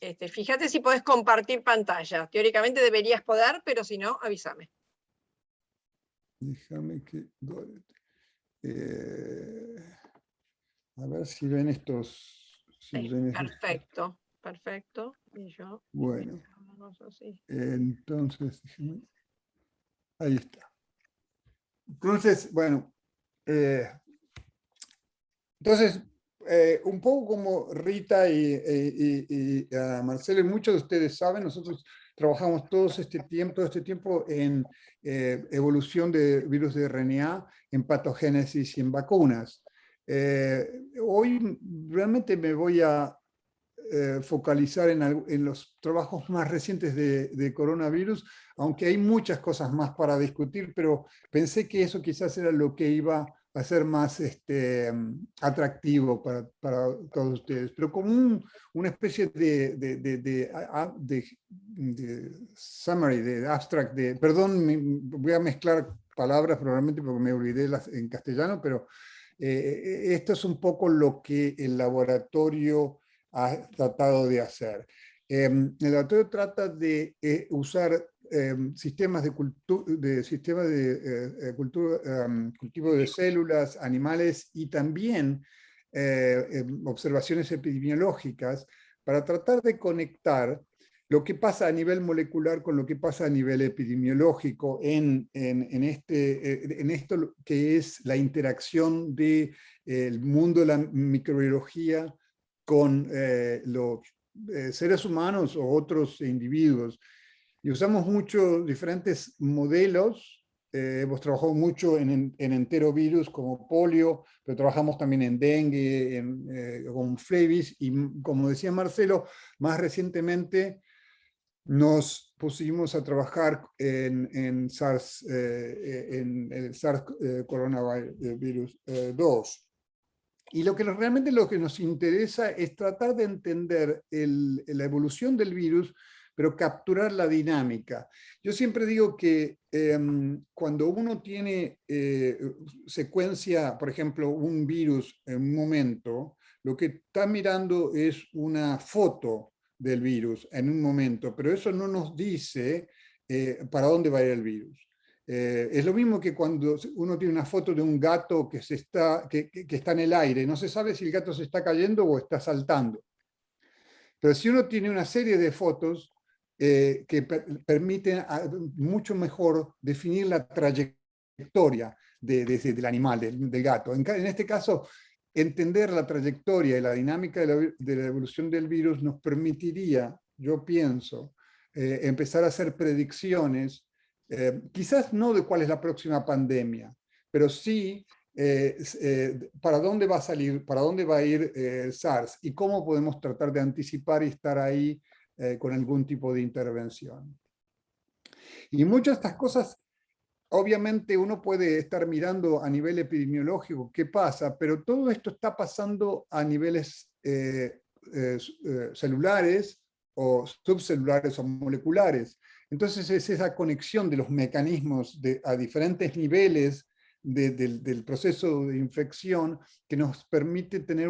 Fíjate si podés compartir pantalla. Teóricamente deberías poder, pero si no, avísame. Déjame que... a ver si ven estos... Si Sí, ven perfecto, perfecto. Y yo, bueno, así. entonces, déjame, ahí está. Entonces, bueno, entonces, un poco como Rita y Marcelo y muchos de ustedes saben, nosotros trabajamos todo este tiempo en evolución de virus de RNA, en patogénesis y en vacunas. Hoy realmente me voy a focalizar en los trabajos más recientes de coronavirus, aunque hay muchas cosas más para discutir, pero pensé que eso quizás era lo que iba a ser más atractivo para todos ustedes. Pero como una especie de summary, de abstract, perdón, voy a mezclar palabras probablemente porque me olvidé en castellano, pero esto es un poco lo que el laboratorio ha tratado de hacer. El laboratorio trata de usar sistemas de, cultivo de células, animales y también observaciones epidemiológicas para tratar de conectar lo que pasa a nivel molecular con lo que pasa a nivel epidemiológico en esto que es la interacción del mundo de la microbiología con los seres humanos o otros individuos. Y usamos muchos diferentes modelos. Hemos trabajado mucho en enterovirus como polio, pero trabajamos también en dengue, con flevis, y como decía Marcelo, más recientemente nos pusimos a trabajar en SARS, en el SARS coronavirus 2. Y realmente lo que nos interesa es tratar de entender la evolución del virus, pero capturar la dinámica. Yo siempre digo que cuando uno tiene secuencia, por ejemplo, un virus en un momento, lo que está mirando es una foto del virus en un momento, pero eso no nos dice para dónde va a ir el virus. Es lo mismo que cuando uno tiene una foto de un gato que está en el aire, no se sabe si el gato se está cayendo o está saltando. Pero si uno tiene una serie de fotos que permiten mucho mejor definir la trayectoria del animal, del gato. En este caso, entender la trayectoria y la dinámica de la evolución del virus nos permitiría, yo pienso, empezar a hacer predicciones, quizás no de cuál es la próxima pandemia, pero sí para dónde va a salir, para dónde va a ir el SARS y cómo podemos tratar de anticipar y estar ahí con algún tipo de intervención. Y muchas de estas cosas, obviamente uno puede estar mirando a nivel epidemiológico qué pasa, pero todo esto está pasando a niveles celulares o subcelulares o moleculares. Entonces es esa conexión de los mecanismos a diferentes niveles del proceso de infección que nos permite tener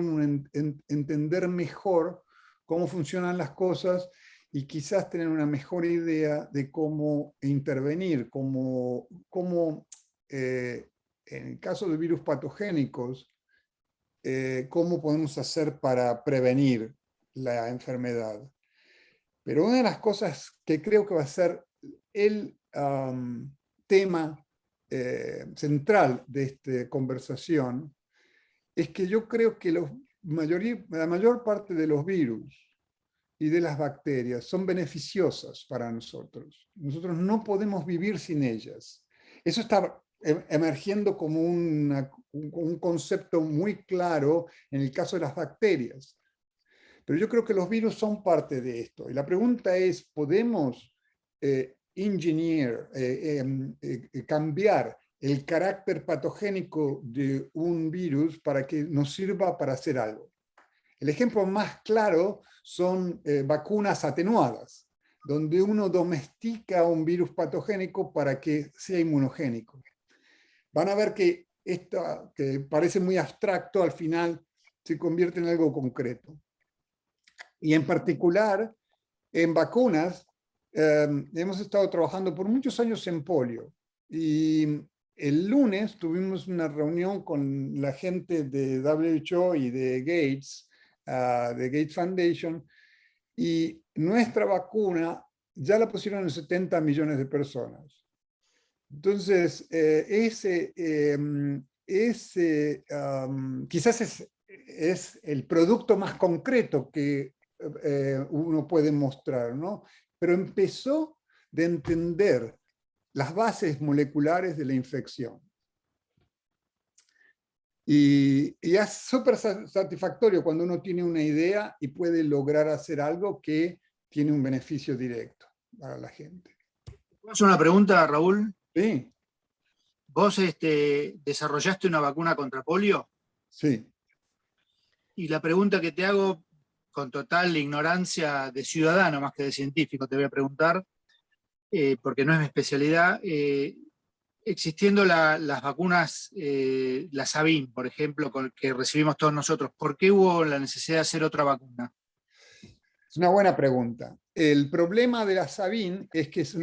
entender mejor cómo funcionan las cosas y quizás tener una mejor idea de cómo intervenir, en el caso de virus patogénicos, cómo podemos hacer para prevenir la enfermedad. Pero una de las cosas que creo que va a ser el tema central de esta conversación es que yo creo que la mayor parte de los virus y de las bacterias son beneficiosas para nosotros. Nosotros no podemos vivir sin ellas. Eso está emergiendo como un concepto muy claro en el caso de las bacterias. Pero yo creo que los virus son parte de esto. Y la pregunta es, ¿podemos cambiar el carácter patogénico de un virus para que nos sirva para hacer algo? El ejemplo más claro son vacunas atenuadas, donde uno domestica un virus patogénico para que sea inmunogénico. Van a ver que esto, que parece muy abstracto, al final se convierte en algo concreto. Y en particular, En vacunas, hemos estado trabajando por muchos años en polio. Y el lunes tuvimos una reunión con la gente de WHO y de Gates Foundation, y nuestra vacuna ya la pusieron en 70 millones de personas. Entonces, quizás es el producto más concreto que uno puede mostrar, ¿no? Pero empezó de entender las bases moleculares de la infección. Y es súper satisfactorio cuando uno tiene una idea y puede lograr hacer algo que tiene un beneficio directo para la gente. ¿Puedo hacer una pregunta, Raúl? Sí. ¿Vos desarrollaste una vacuna contra polio? Sí. Y la pregunta que te hago, con total ignorancia de ciudadano más que de científico, te voy a preguntar, porque no es mi especialidad, existiendo las vacunas, la Sabin, por ejemplo, que recibimos todos nosotros, ¿por qué hubo la necesidad de hacer otra vacuna? Es una buena pregunta. El problema de la Sabin es que es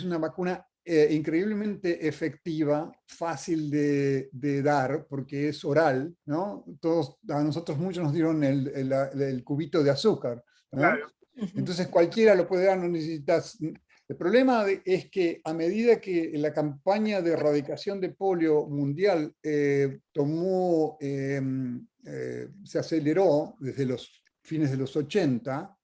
una vacuna increíblemente efectiva, fácil de dar, porque es oral, ¿no? A nosotros muchos nos dieron el cubito de azúcar, ¿no? Claro. Entonces cualquiera lo puede dar, no necesitas... El problema es que a medida que la campaña de erradicación de polio mundial se aceleró desde los fines de los 80,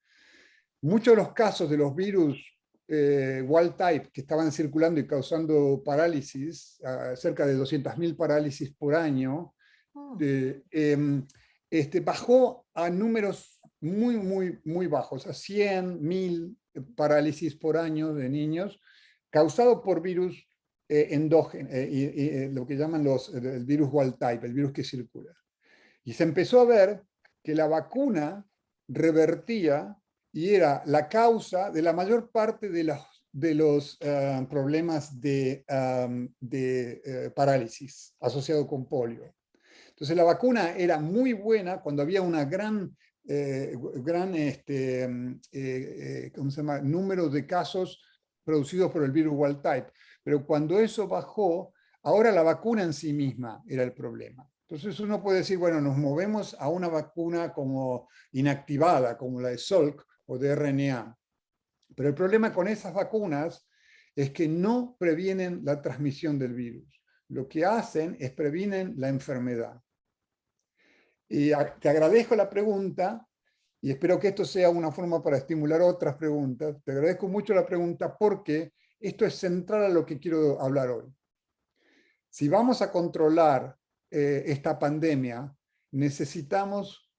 muchos de los casos de los virus wild type que estaban circulando y causando parálisis, cerca de 200.000 parálisis por año, bajó a números muy, muy, muy bajos, a 100, 1000 parálisis por año de niños, causado por virus endógenos, lo que llaman el virus wild type, el virus que circula. Y se empezó a ver que la vacuna revertía y era la causa de la mayor parte de los problemas de parálisis asociado con polio. Entonces la vacuna era muy buena cuando había una gran número de casos producidos por el virus wild type. Pero cuando eso bajó, ahora la vacuna en sí misma era el problema. Entonces uno puede decir, bueno, nos movemos a una vacuna como inactivada, como la de Salk o de RNA. Pero el problema con esas vacunas es que no previenen la transmisión del virus. Lo que hacen es previenen la enfermedad. Y te agradezco la pregunta y espero que esto sea una forma para estimular otras preguntas. Te agradezco mucho la pregunta porque esto es central a lo que quiero hablar hoy. Si vamos a controlar esta pandemia, necesitamos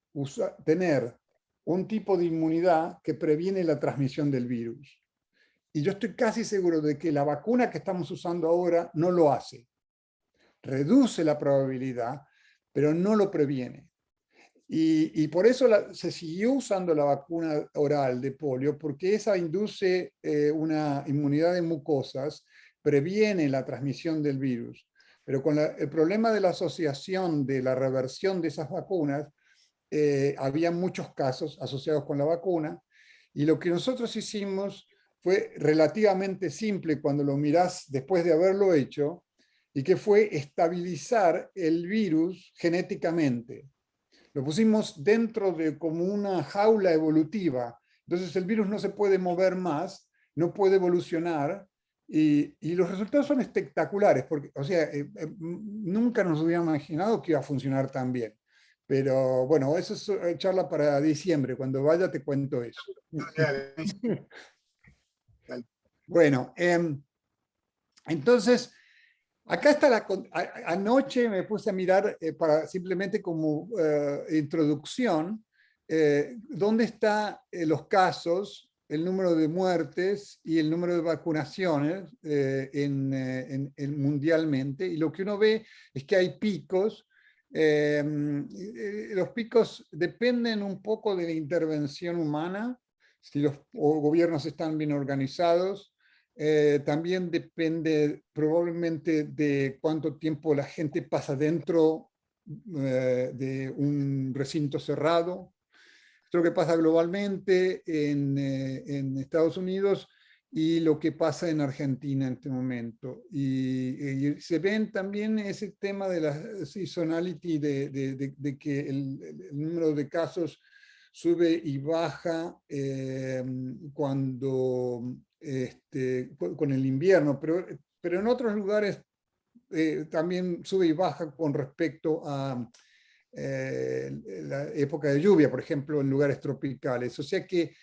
tener un tipo de inmunidad que previene la transmisión del virus. Y yo estoy casi seguro de que la vacuna que estamos usando ahora no lo hace. Reduce la probabilidad, pero no lo previene. Y por eso se siguió usando la vacuna oral de polio, porque esa induce una inmunidad de mucosas, previene la transmisión del virus. Pero con el problema de la asociación de la reversión de esas vacunas, había muchos casos asociados con la vacuna, y lo que nosotros hicimos fue relativamente simple cuando lo mirás después de haberlo hecho, y que fue estabilizar el virus genéticamente. Lo pusimos dentro de como una jaula evolutiva. Entonces el virus no se puede mover más, no puede evolucionar, y los resultados son espectaculares, porque, o sea, nunca nos hubiéramos imaginado que iba a funcionar tan bien. Pero bueno, eso es charla para diciembre. Cuando vaya te cuento eso. Bueno, entonces... Acá está anoche me puse a mirar para simplemente como introducción, dónde están los casos, el número de muertes y el número de vacunaciones mundialmente. Y lo que uno ve es que hay picos. Los picos dependen un poco de la intervención humana, si los gobiernos están bien organizados. También depende probablemente de cuánto tiempo la gente pasa dentro de un recinto cerrado. lo que pasa globalmente en Estados Unidos y lo que pasa en Argentina en este momento. Y se ven también ese tema de la seasonality, de que el número de casos sube y baja cuando, con el invierno, pero en otros lugares también sube y baja con respecto a la época de lluvia, por ejemplo, en lugares tropicales. O sea que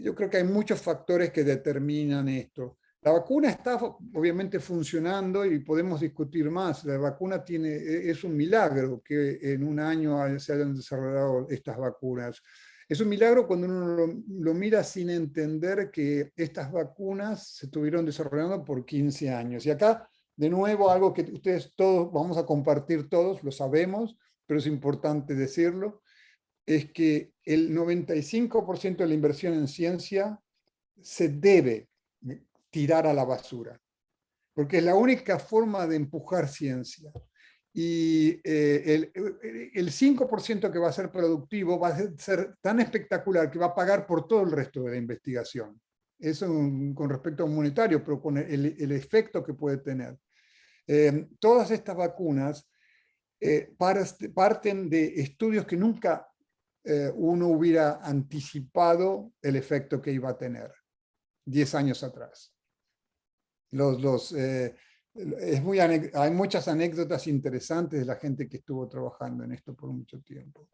yo creo que hay muchos factores que determinan esto. La vacuna está obviamente funcionando y podemos discutir más. La vacuna es un milagro que en un año se hayan desarrollado estas vacunas. Es un milagro cuando uno lo mira sin entender que estas vacunas se estuvieron desarrollando por 15 años. Y acá, de nuevo, algo que ustedes todos vamos a compartir todos, lo sabemos, pero es importante decirlo, es que el 95% de la inversión en ciencia se debe tirar a la basura, porque es la única forma de empujar ciencia. Y el 5% que va a ser productivo va a ser tan espectacular que va a pagar por todo el resto de la investigación. Eso con respecto a un monetario, pero con el efecto que puede tener. Todas estas vacunas parten de estudios que nunca uno hubiera anticipado el efecto que iba a tener 10 años atrás. Hay muchas anécdotas interesantes de la gente que estuvo trabajando en esto por mucho tiempo.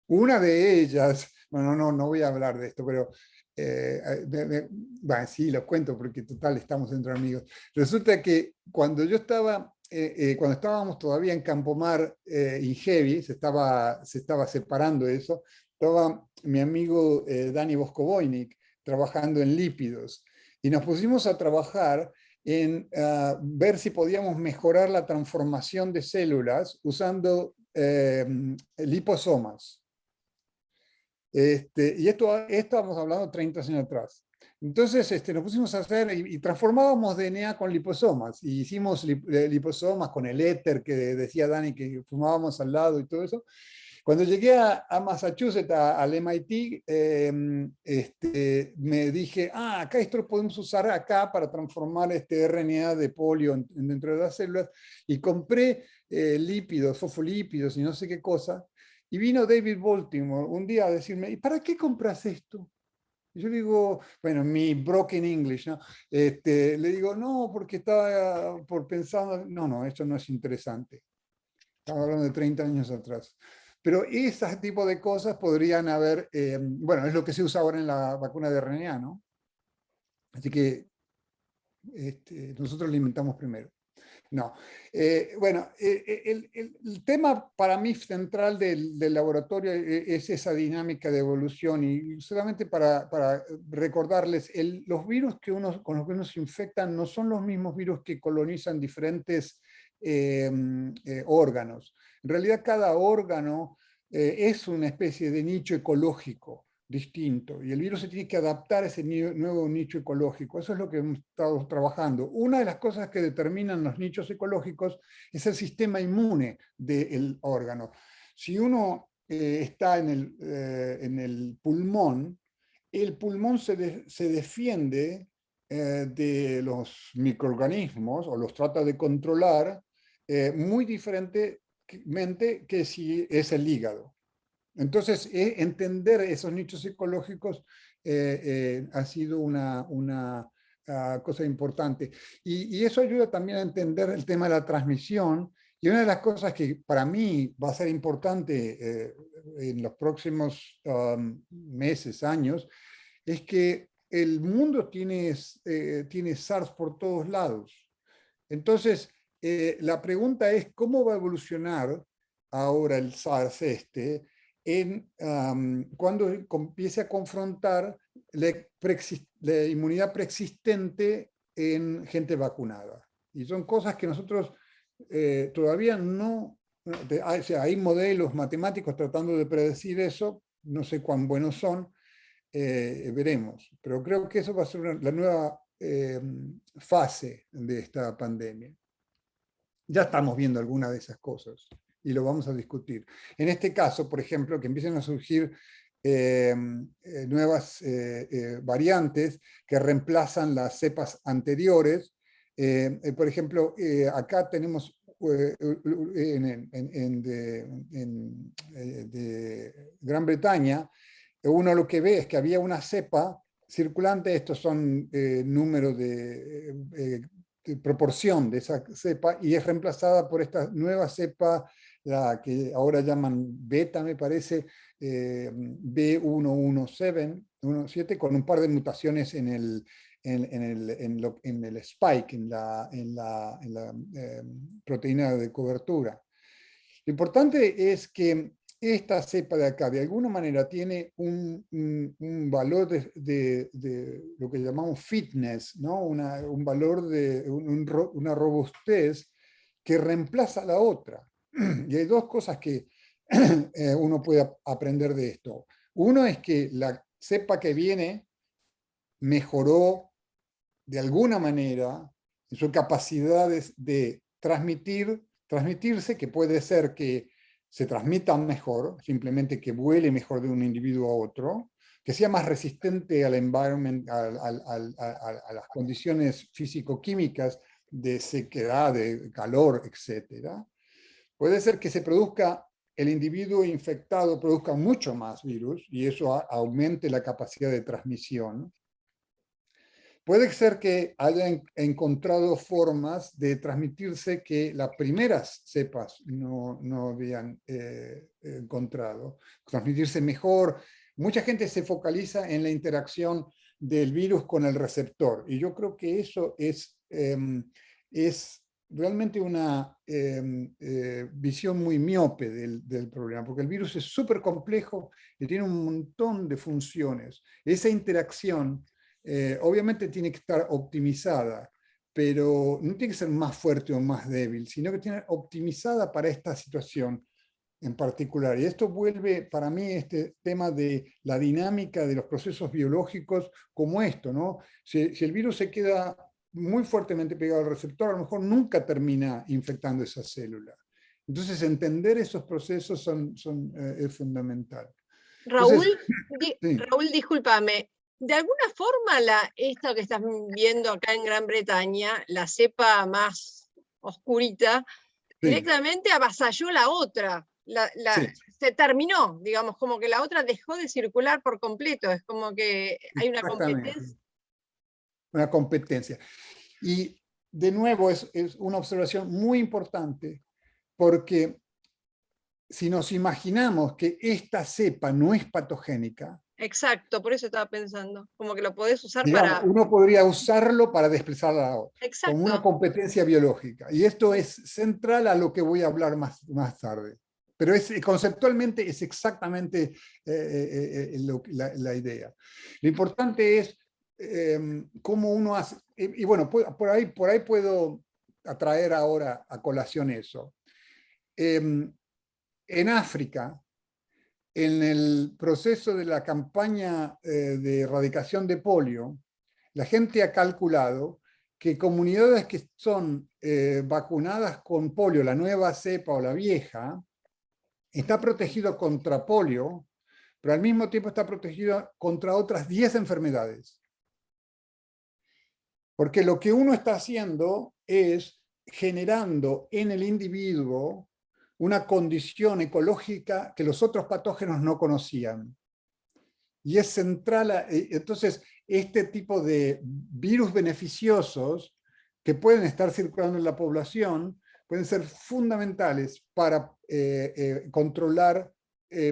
Una de ellas, bueno, no voy a hablar de esto, pero bueno, sí, lo cuento porque total estamos entre amigos. Resulta que cuando yo estaba, cuando estábamos todavía en Campomar Ingevi, se estaba separando eso, estaba mi amigo Dani Boskovoynik trabajando en lípidos y nos pusimos a trabajar en ver si podíamos mejorar la transformación de células usando liposomas. Y esto vamos hablando 30 años atrás. Entonces nos pusimos a hacer y transformábamos DNA con liposomas. Y hicimos liposomas con el éter que decía Dani que fumábamos al lado y todo eso. Cuando llegué a Massachusetts, al MIT, me dije, acá esto lo podemos usar acá para transformar este RNA de polio dentro de las células. Y compré lípidos, fosfolípidos y no sé qué cosa. Y vino David Baltimore un día a decirme, ¿y para qué compras esto? Y yo le digo, bueno, mi broken English, ¿no? Le digo, no, porque estaba por pensar, no, esto no es interesante. Estamos hablando de 30 años atrás. Pero ese tipo de cosas podrían haber, bueno, es lo que se usa ahora en la vacuna de RNA, ¿no? Así que nosotros lo inventamos primero. No. Bueno, el tema para mí central del laboratorio es esa dinámica de evolución y solamente para recordarles, los virus con los que uno se infectan no son los mismos virus que colonizan diferentes órganos. En realidad cada órgano es una especie de nicho ecológico distinto y el virus se tiene que adaptar a ese nuevo nicho ecológico. Eso es lo que hemos estado trabajando. Una de las cosas que determinan los nichos ecológicos es el sistema inmune del órgano. Si uno está en el pulmón se defiende de los microorganismos o los trata de controlar muy diferentemente que si es el hígado. Entonces, entender esos nichos ecológicos ha sido una cosa importante. Y eso ayuda también a entender el tema de la transmisión. Y una de las cosas que para mí va a ser importante en los próximos meses, años, es que el mundo tiene SARS por todos lados. Entonces, la pregunta es, ¿cómo va a evolucionar ahora el SARS cuando empiece a confrontar la inmunidad preexistente en gente vacunada? Y son cosas que nosotros todavía no... O sea, hay modelos matemáticos tratando de predecir eso, no sé cuán buenos son, veremos. Pero creo que eso va a ser la nueva fase de esta pandemia. Ya estamos viendo algunas de esas cosas. y lo vamos a discutir. En este caso, por ejemplo, que empiecen a surgir nuevas variantes que reemplazan las cepas anteriores. Por ejemplo, acá tenemos de Gran Bretaña, uno lo que ve es que había una cepa circulante, estos son números de proporción de esa cepa, y es reemplazada por esta nueva cepa, la que ahora llaman beta, me parece, B117, con un par de mutaciones en el spike, en la proteína de cobertura. Lo importante es que esta cepa de acá, de alguna manera, tiene un valor de lo que llamamos fitness, ¿no? Un valor de una robustez que reemplaza a la otra. Y hay dos cosas que uno puede aprender de esto. Uno es que la cepa que viene mejoró de alguna manera en su capacidad de transmitirse, que puede ser que se transmitan mejor, simplemente que vuele mejor de un individuo a otro, que sea más resistente al environment, a las condiciones físico-químicas de sequedad, de calor, etc. Puede ser que se produzca, el individuo infectado produzca mucho más virus y eso aumente la capacidad de transmisión. Puede ser que hayan encontrado formas de transmitirse que las primeras cepas no habían encontrado. Transmitirse mejor. Mucha gente se focaliza en la interacción del virus con el receptor. Y yo creo que eso es realmente una visión muy miope del problema, porque el virus es súper complejo y tiene un montón de funciones. Esa interacción obviamente tiene que estar optimizada, pero no tiene que ser más fuerte o más débil, sino que tiene que ser optimizada para esta situación en particular. Y esto vuelve para mí este tema de la dinámica de los procesos biológicos como esto, ¿no? Si el virus se queda muy fuertemente pegado al receptor, a lo mejor nunca termina infectando esa célula. Entonces, entender esos procesos es fundamental. Raúl, Entonces, sí. Raúl, discúlpame. De alguna forma, esta que estás viendo acá en Gran Bretaña, la cepa más oscurita, Sí. directamente avasalló la otra. Sí. Se terminó, digamos, como que la otra dejó de circular por completo. Es como que hay una competencia. Una competencia. Y de nuevo es una observación muy importante, porque si nos imaginamos que esta cepa no es patogénica, Exacto, por eso estaba pensando. Como que lo podés usar digamos, para... uno podría usarlo para desplazar a la otra, Exacto. como una competencia biológica. Y esto es central a lo que voy a hablar más tarde. Pero conceptualmente es exactamente la idea. Lo importante es cómo uno hace... Y bueno, por ahí puedo atraer ahora a colación eso. En África, en el proceso de la campaña de erradicación de polio, la gente ha calculado que comunidades que son vacunadas con polio, la nueva cepa o la vieja, está protegido contra polio, pero al mismo tiempo está protegido contra otras 10 enfermedades. Porque lo que uno está haciendo es generando en el individuo una condición ecológica que los otros patógenos no conocían. Y es central, entonces, este tipo de virus beneficiosos que pueden estar circulando en la población pueden ser fundamentales para controlar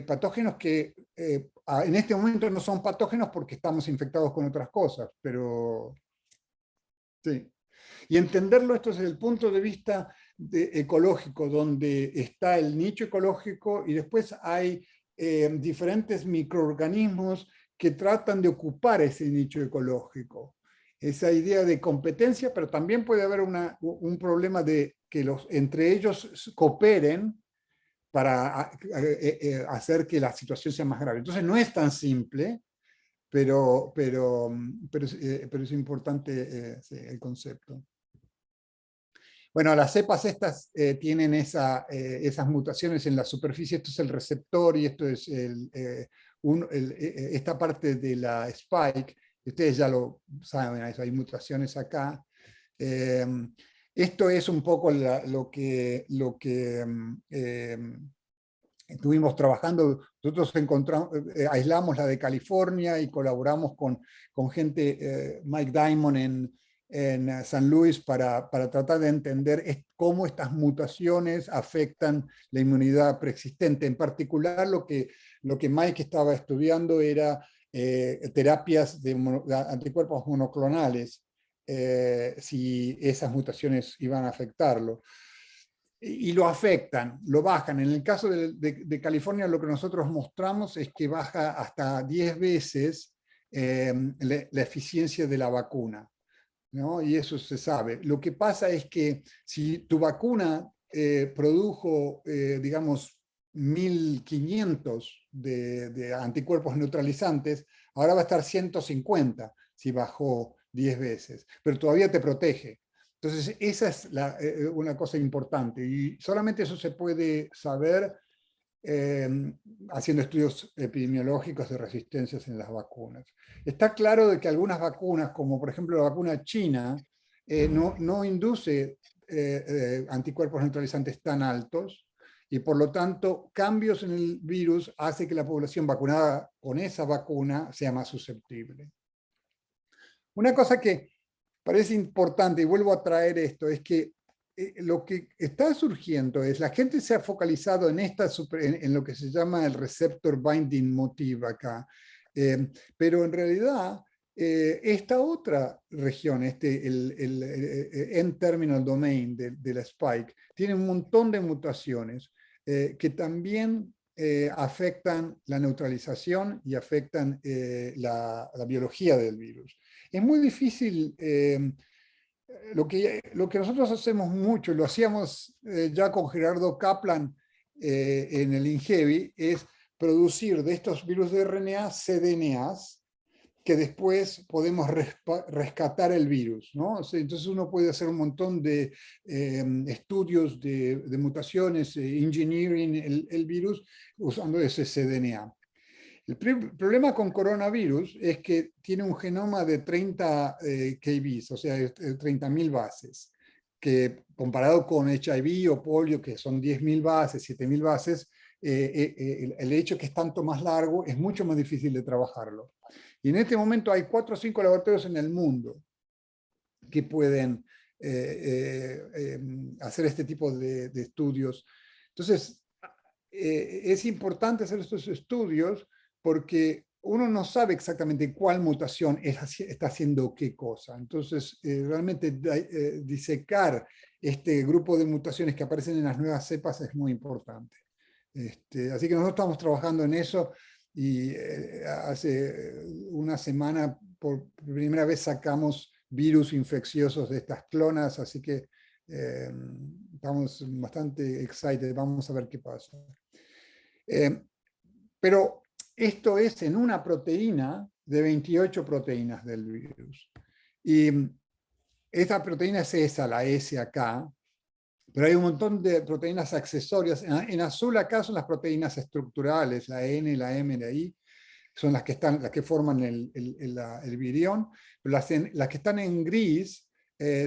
patógenos que en este momento no son patógenos porque estamos infectados con otras cosas, pero sí. Y entenderlo esto desde el punto de vista ecológico, donde está el nicho ecológico y después hay diferentes microorganismos que tratan de ocupar ese nicho ecológico. Esa idea de competencia, pero también puede haber un problema de que entre ellos cooperen para hacer que la situación sea más grave. Entonces no es tan simple, pero es importante el concepto. Bueno, las cepas estas tienen esas mutaciones en la superficie. Esto es el receptor y esto es esta parte de la spike. Ustedes ya lo saben, hay mutaciones acá. Esto es un poco lo que estuvimos trabajando. Nosotros aislamos la de California y colaboramos con gente, Mike Diamond en San Luis, para tratar de entender cómo estas mutaciones afectan la inmunidad preexistente. En particular, lo que Mike estaba estudiando era terapias de anticuerpos monoclonales, si esas mutaciones iban a afectarlo. Y lo afectan, lo bajan. En el caso de California, lo que nosotros mostramos es que baja hasta 10 veces la eficiencia de la vacuna, ¿no? Y eso se sabe. Lo que pasa es que si tu vacuna produjo, digamos, 1500 de anticuerpos neutralizantes, ahora va a estar 150 si bajó 10 veces, pero todavía te protege. Entonces, esa es una cosa importante, y solamente eso se puede saber haciendo estudios epidemiológicos de resistencias en las vacunas. Está claro de que algunas vacunas, como por ejemplo la vacuna china, no induce anticuerpos neutralizantes tan altos, y por lo tanto cambios en el virus hace que la población vacunada con esa vacuna sea más susceptible. Una cosa que parece importante, y vuelvo a traer esto, es que lo que está surgiendo es, la gente se ha focalizado en lo que se llama el receptor binding motif acá, pero en realidad esta otra región, el N-terminal domain de la spike, tiene un montón de mutaciones que también afectan la neutralización y afectan la biología del virus. Es muy difícil. Lo que nosotros hacemos mucho, lo hacíamos ya con Gerardo Kaplan en el INGEVI, es producir de estos virus de RNA cDNAs que después podemos rescatar el virus, ¿no? Entonces uno puede hacer un montón de estudios de mutaciones, engineering el virus usando ese cDNA. El problema con coronavirus es que tiene un genoma de 30 kbs, o sea, 30.000 bases, que comparado con HIV o polio, que son 10.000 bases, 7.000 bases, el hecho de que es tanto más largo es mucho más difícil de trabajarlo. Y en este momento hay 4 o 5 laboratorios en el mundo que pueden hacer este tipo de estudios. Entonces, es importante hacer estos estudios porque uno no sabe exactamente cuál mutación está haciendo qué cosa. Entonces, realmente disecar este grupo de mutaciones que aparecen en las nuevas cepas es muy importante. Así que nosotros estamos trabajando en eso, y hace una semana por primera vez sacamos virus infecciosos de estas clonas, así que estamos bastante excited, vamos a ver qué pasa. Pero esto es en una proteína de 28 proteínas del virus. Y esta proteína es esa, la S acá, pero hay un montón de proteínas accesorias. En azul acá son las proteínas estructurales, la N, la M, la I, son las que forman el virión, pero las que están en gris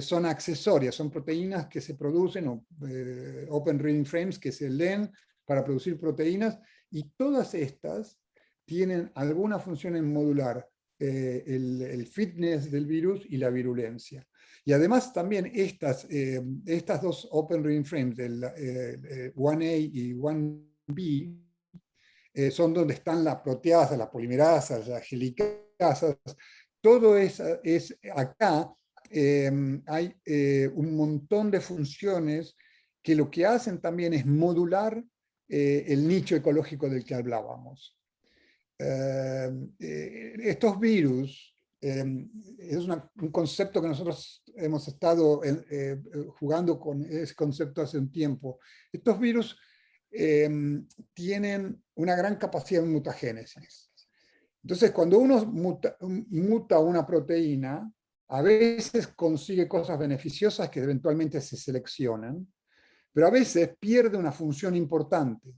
son accesorias, son proteínas que se producen, open reading frames que se leen para producir proteínas, y todas estas tienen alguna función en modular el fitness del virus y la virulencia. Y además también estas dos open reading frames, el 1A y 1B, son donde están las proteasas, las polimerasas, las helicasas. Todo es acá. Hay un montón de funciones que lo que hacen también es modular el nicho ecológico del que hablábamos. Estos virus, es un concepto que nosotros hemos estado jugando con ese concepto hace un tiempo. Estos virus tienen una gran capacidad de mutagénesis. Entonces, cuando uno muta una proteína, a veces consigue cosas beneficiosas que eventualmente se seleccionan, pero a veces pierde una función importante.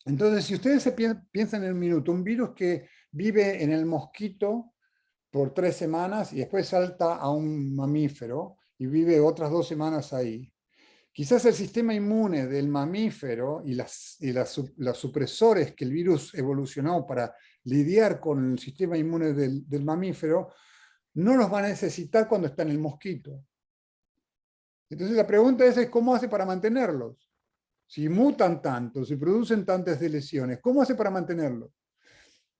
Entonces, si ustedes piensan en un minuto, un virus que vive en el mosquito por 3 semanas y después salta a un mamífero y vive otras 2 semanas ahí. Quizás el sistema inmune del mamífero y los supresores que el virus evolucionó para lidiar con el sistema inmune del mamífero no los va a necesitar cuando está en el mosquito. Entonces la pregunta es ¿cómo hace para mantenerlos? Si mutan tanto, si producen tantas lesiones, ¿cómo hace para mantenerlos?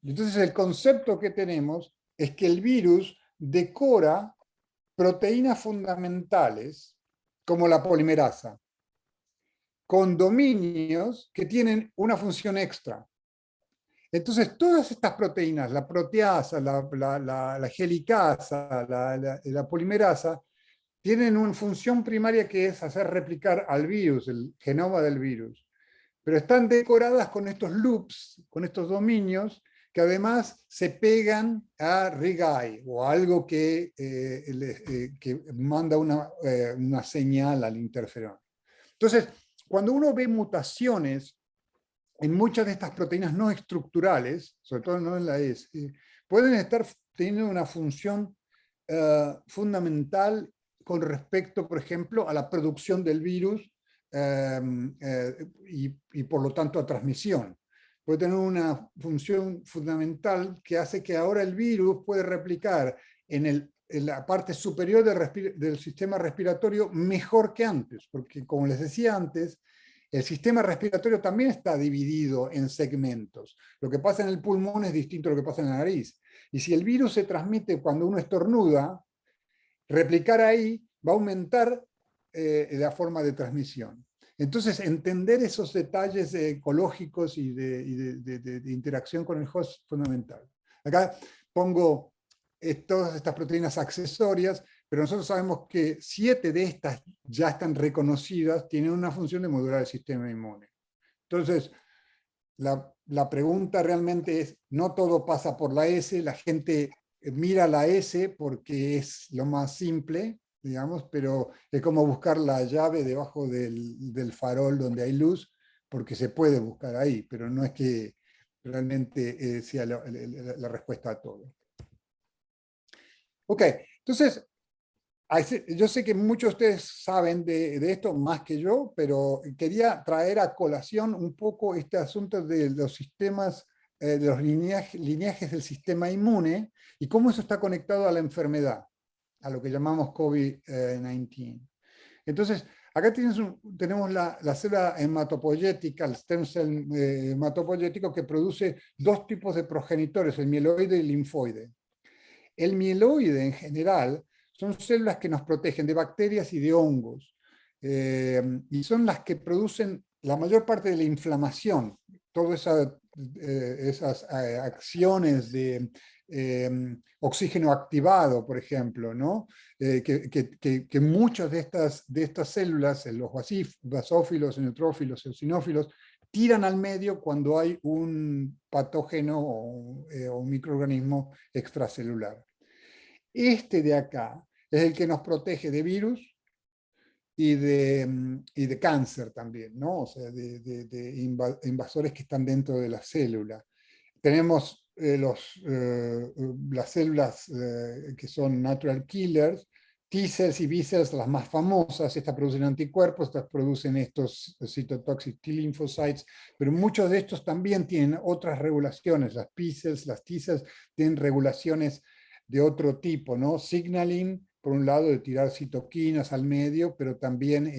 Entonces el concepto que tenemos es que el virus decora proteínas fundamentales como la polimerasa, con dominios que tienen una función extra. Entonces, todas estas proteínas, la proteasa, la helicasa, la polimerasa, tienen una función primaria que es hacer replicar al virus, el genoma del virus. Pero están decoradas con estos loops, con estos dominios, que además se pegan a RIG-I, o algo que manda una señal al interferón. Entonces, cuando uno ve mutaciones en muchas de estas proteínas no estructurales, sobre todo no en la S, pueden estar teniendo una función fundamental con respecto, por ejemplo, a la producción del virus y por lo tanto a transmisión. Puede tener una función fundamental que hace que ahora el virus puede replicar en la parte superior del sistema respiratorio mejor que antes, porque como les decía antes, el sistema respiratorio también está dividido en segmentos. Lo que pasa en el pulmón es distinto a lo que pasa en la nariz. Y si el virus se transmite cuando uno estornuda, replicar ahí va a aumentar la forma de transmisión. Entonces, entender esos detalles ecológicos y de interacción con el host es fundamental. Acá pongo todas estas proteínas accesorias, pero nosotros sabemos que 7 de estas ya están reconocidas, tienen una función de modular el sistema inmune. Entonces, la pregunta realmente es, no todo pasa por la S, la gente mira la S porque es lo más simple, digamos, pero es como buscar la llave debajo del farol donde hay luz, porque se puede buscar ahí, pero no es que realmente sea la respuesta a todo. Ok, entonces, yo sé que muchos de ustedes saben de esto más que yo, pero quería traer a colación un poco este asunto de los sistemas, de los lineajes del sistema inmune y cómo eso está conectado a la enfermedad, a lo que llamamos COVID-19. Entonces, acá tenemos la célula hematopoyética, el stem cell hematopoyético, que produce 2 tipos de progenitores, el mieloide y el linfoide. El mieloide en general son células que nos protegen de bacterias y de hongos, y son las que producen la mayor parte de la inflamación, todas esas acciones de oxígeno activado, por ejemplo, ¿no? Que muchas de estas células, los basófilos, neutrófilos, eosinófilos, tiran al medio cuando hay un patógeno o un microorganismo extracelular. Este de acá es el que nos protege de virus y de cáncer también, ¿no? O sea, de invasores que están dentro de la célula. Tenemos las células que son natural killers, T-cells y B-cells, las más famosas. Estas producen anticuerpos, estas producen estos cytotoxic T-lymphocytes, pero muchos de estos también tienen otras regulaciones. Las B-cells, las T-cells tienen regulaciones de otro tipo, ¿no? Signaling, por un lado, de tirar citoquinas al medio, pero también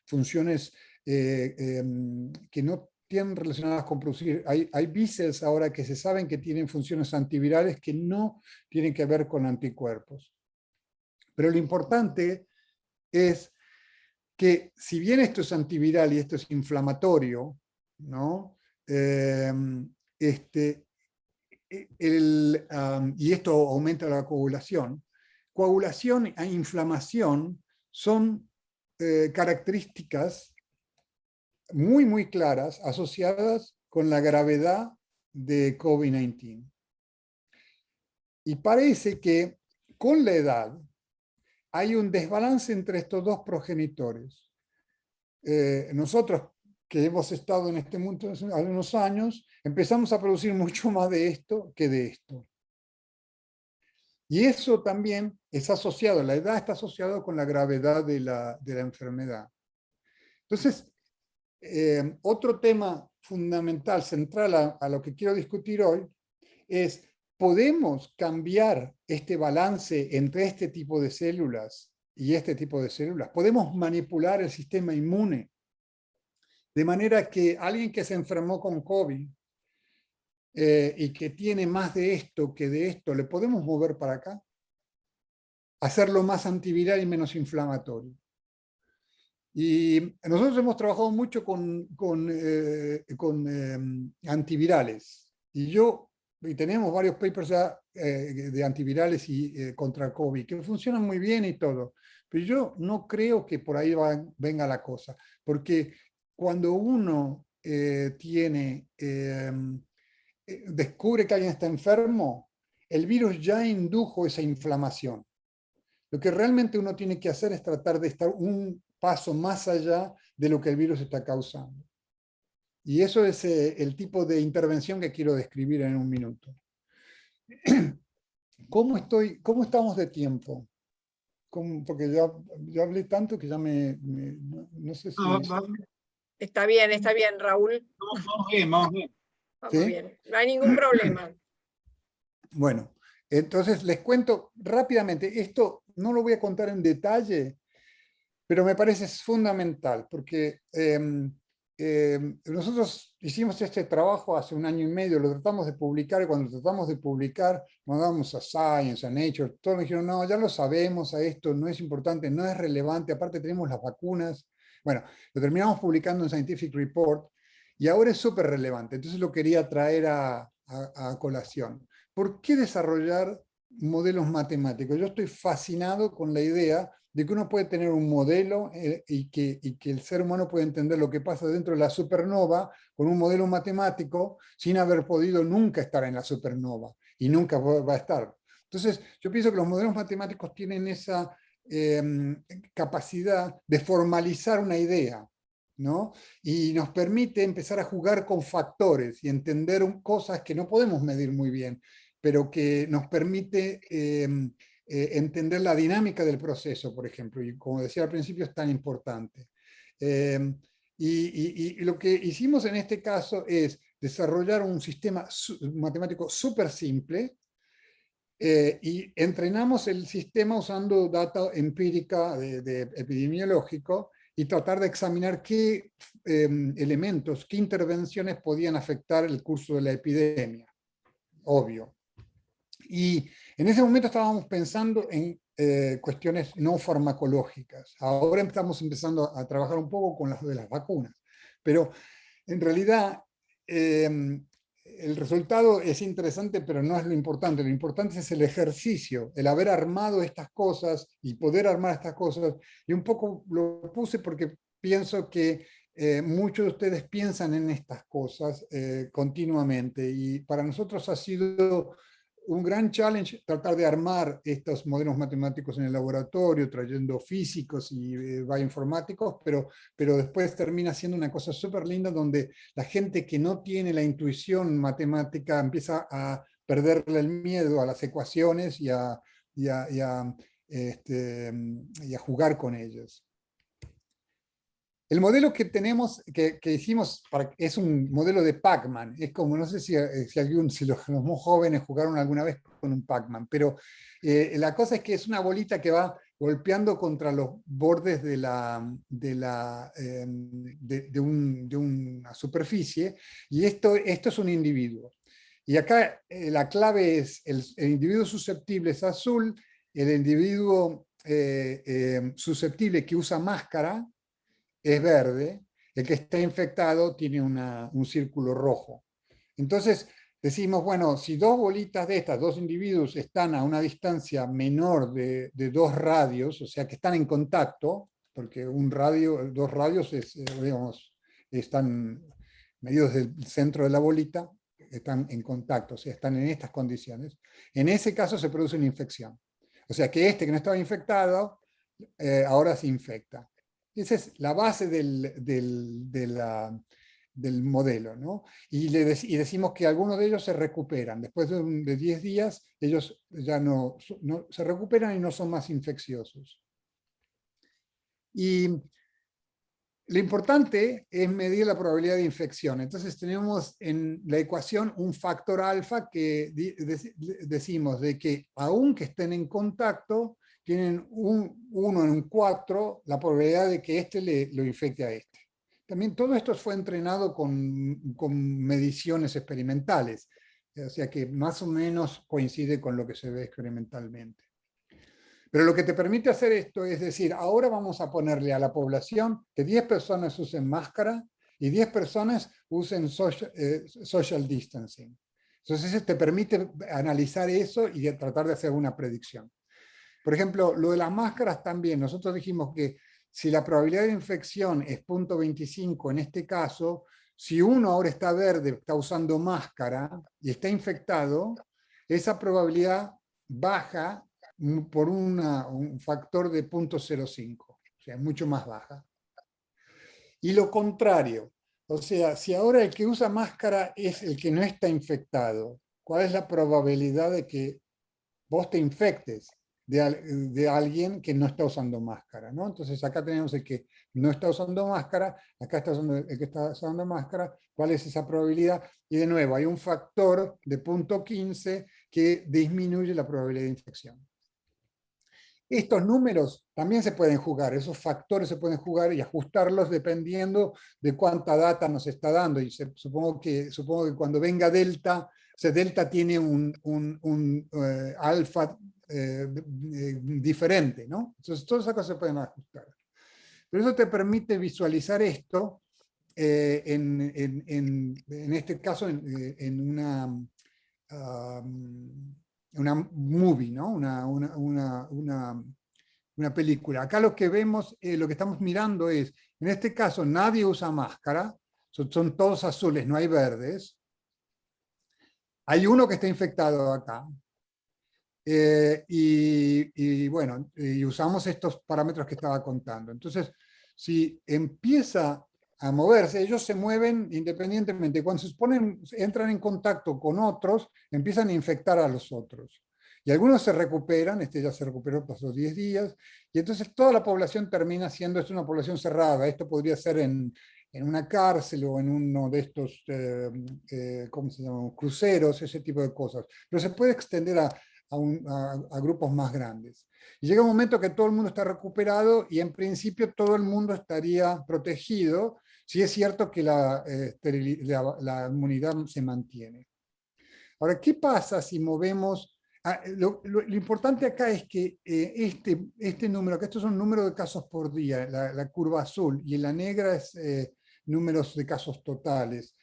funciones que no tienen relacionadas con producir. Hay B-cells ahora que se saben que tienen funciones antivirales que no tienen que ver con anticuerpos. Pero lo importante es que si bien esto es antiviral y esto es inflamatorio, ¿no? Y esto aumenta la coagulación e inflamación son características muy, muy claras asociadas con la gravedad de COVID-19. Y parece que con la edad hay un desbalance entre estos dos progenitores. Nosotros, que hemos estado en este mundo hace unos años, empezamos a producir mucho más de esto que de esto. Y eso también es asociado, la edad está asociado con la gravedad de la enfermedad. Entonces, otro tema fundamental, central a lo que quiero discutir hoy, es, ¿podemos cambiar este balance entre este tipo de células y este tipo de células? ¿Podemos manipular el sistema inmune? De manera que alguien que se enfermó con COVID y que tiene más de esto que de esto, ¿le podemos mover para acá? Hacerlo más antiviral y menos inflamatorio. Y nosotros hemos trabajado mucho con antivirales. Y tenemos varios papers ya de antivirales y contra COVID, que funcionan muy bien y todo. Pero yo no creo que por ahí venga la cosa. Porque cuando uno descubre que alguien está enfermo, el virus ya indujo esa inflamación. Lo que realmente uno tiene que hacer es tratar de estar un paso más allá de lo que el virus está causando. Y eso es el tipo de intervención que quiero describir en un minuto. ¿Cómo estamos de tiempo? Porque ya hablé tanto que ya no sé si... Está bien, Raúl. Vamos bien, vamos bien. Vamos ¿Sí? bien, no hay ningún problema. Bueno, entonces les cuento rápidamente. Esto no lo voy a contar en detalle, pero me parece fundamental, porque nosotros hicimos este trabajo hace 1 año y medio, lo tratamos de publicar, y cuando tratamos de publicar, mandamos a Science, a Nature, todos me dijeron, no, ya lo sabemos, a esto no es importante, no es relevante, aparte tenemos las vacunas. Bueno, lo terminamos publicando en Scientific Report, y ahora es súper relevante, entonces lo quería traer a colación. ¿Por qué desarrollar modelos matemáticos? Yo estoy fascinado con la idea de que uno puede tener un modelo y que el ser humano puede entender lo que pasa dentro de la supernova con un modelo matemático sin haber podido nunca estar en la supernova y nunca va a estar. Entonces, yo pienso que los modelos matemáticos tienen esa capacidad de formalizar una idea, ¿no? Y nos permite empezar a jugar con factores y entender cosas que no podemos medir muy bien, pero que nos permite entender la dinámica del proceso, por ejemplo, y como decía al principio, es tan importante. Y lo que hicimos en este caso es desarrollar un sistema matemático súper simple, y entrenamos el sistema usando data empírica de epidemiológico y tratar de examinar qué elementos, qué intervenciones podían afectar el curso de la epidemia. Obvio. Y en ese momento estábamos pensando en cuestiones no farmacológicas. Ahora estamos empezando a trabajar un poco con las de las vacunas. Pero en realidad el resultado es interesante, pero no es lo importante. Lo importante es el ejercicio, el haber armado estas cosas y poder armar estas cosas. Y un poco lo puse porque pienso que muchos de ustedes piensan en estas cosas continuamente. Y para nosotros ha sido un gran challenge tratar de armar estos modelos matemáticos en el laboratorio, trayendo físicos y bioinformáticos, pero después termina siendo una cosa súper linda donde la gente que no tiene la intuición matemática empieza a perderle el miedo a las ecuaciones y a jugar con ellas. El modelo que tenemos, que hicimos, es un modelo de Pac-Man. Es como, no sé si los muy jóvenes jugaron alguna vez con un Pac-Man, pero la cosa es que es una bolita que va golpeando contra los bordes de una superficie, y esto es un individuo. Y acá la clave es, el individuo susceptible es azul, el individuo susceptible que usa máscara es verde, el que está infectado tiene un círculo rojo. Entonces decimos, bueno, si dos bolitas de estas, dos individuos están a una distancia menor de 2 radios, o sea que están en contacto, porque 2 radios están medidos del centro de la bolita, están en contacto, o sea, están en estas condiciones. En ese caso se produce una infección. O sea que este que no estaba infectado, ahora se infecta. Esa es la base del modelo, ¿no? Y decimos que algunos de ellos se recuperan. Después de 10 días, ellos ya no se recuperan y no son más infecciosos. Y lo importante es medir la probabilidad de infección. Entonces tenemos en la ecuación un factor alfa que decimos de que aunque estén en contacto, tienen 1 en un 4 la probabilidad de que este lo infecte a este. También todo esto fue entrenado con mediciones experimentales, o sea que más o menos coincide con lo que se ve experimentalmente. Pero lo que te permite hacer esto es decir, ahora vamos a ponerle a la población que 10 personas usen máscara y 10 personas usen social distancing. Entonces te permite analizar eso y tratar de hacer una predicción. Por ejemplo, lo de las máscaras también. Nosotros dijimos que si la probabilidad de infección es 0.25 en este caso, si uno ahora está verde, está usando máscara y está infectado, esa probabilidad baja por un factor de 0.05, o sea, mucho más baja. Y lo contrario, o sea, si ahora el que usa máscara es el que no está infectado, ¿cuál es la probabilidad de que vos te infectes de alguien que no está usando máscara, ¿no? Entonces acá tenemos el que no está usando máscara, acá está el que está usando máscara, ¿cuál es esa probabilidad? Y de nuevo, hay un factor de 0.15 que disminuye la probabilidad de infección. Estos números también se pueden jugar, esos factores se pueden jugar y ajustarlos dependiendo de cuánta data nos está dando. Y supongo que cuando venga delta, o sea, delta tiene un alfa diferente, ¿no? Entonces todas esas cosas se pueden ajustar. Pero eso te permite visualizar esto, en este caso, en una movie, ¿no? Una película. Acá lo que vemos, lo que estamos mirando es, en este caso nadie usa máscara, son todos azules, no hay verdes. Hay uno que está infectado acá. Y bueno, y usamos estos parámetros que estaba contando. Entonces, si empieza a moverse, ellos se mueven independientemente. Cuando entran en contacto con otros, empiezan a infectar a los otros. Y algunos se recuperan, este ya se recuperó pasó 10 días, y entonces toda la población termina siendo una población cerrada. Esto podría ser en una cárcel o en uno de estos, ¿cómo se llaman? Cruceros, ese tipo de cosas. Pero se puede extender a grupos más grandes. Y llega un momento que todo el mundo está recuperado y en principio todo el mundo estaría protegido si es cierto que la inmunidad se mantiene. Ahora, ¿qué pasa si movemos? Lo importante acá es que este número, que estos son números de casos por día, la curva azul, y en la negra es números de casos totales.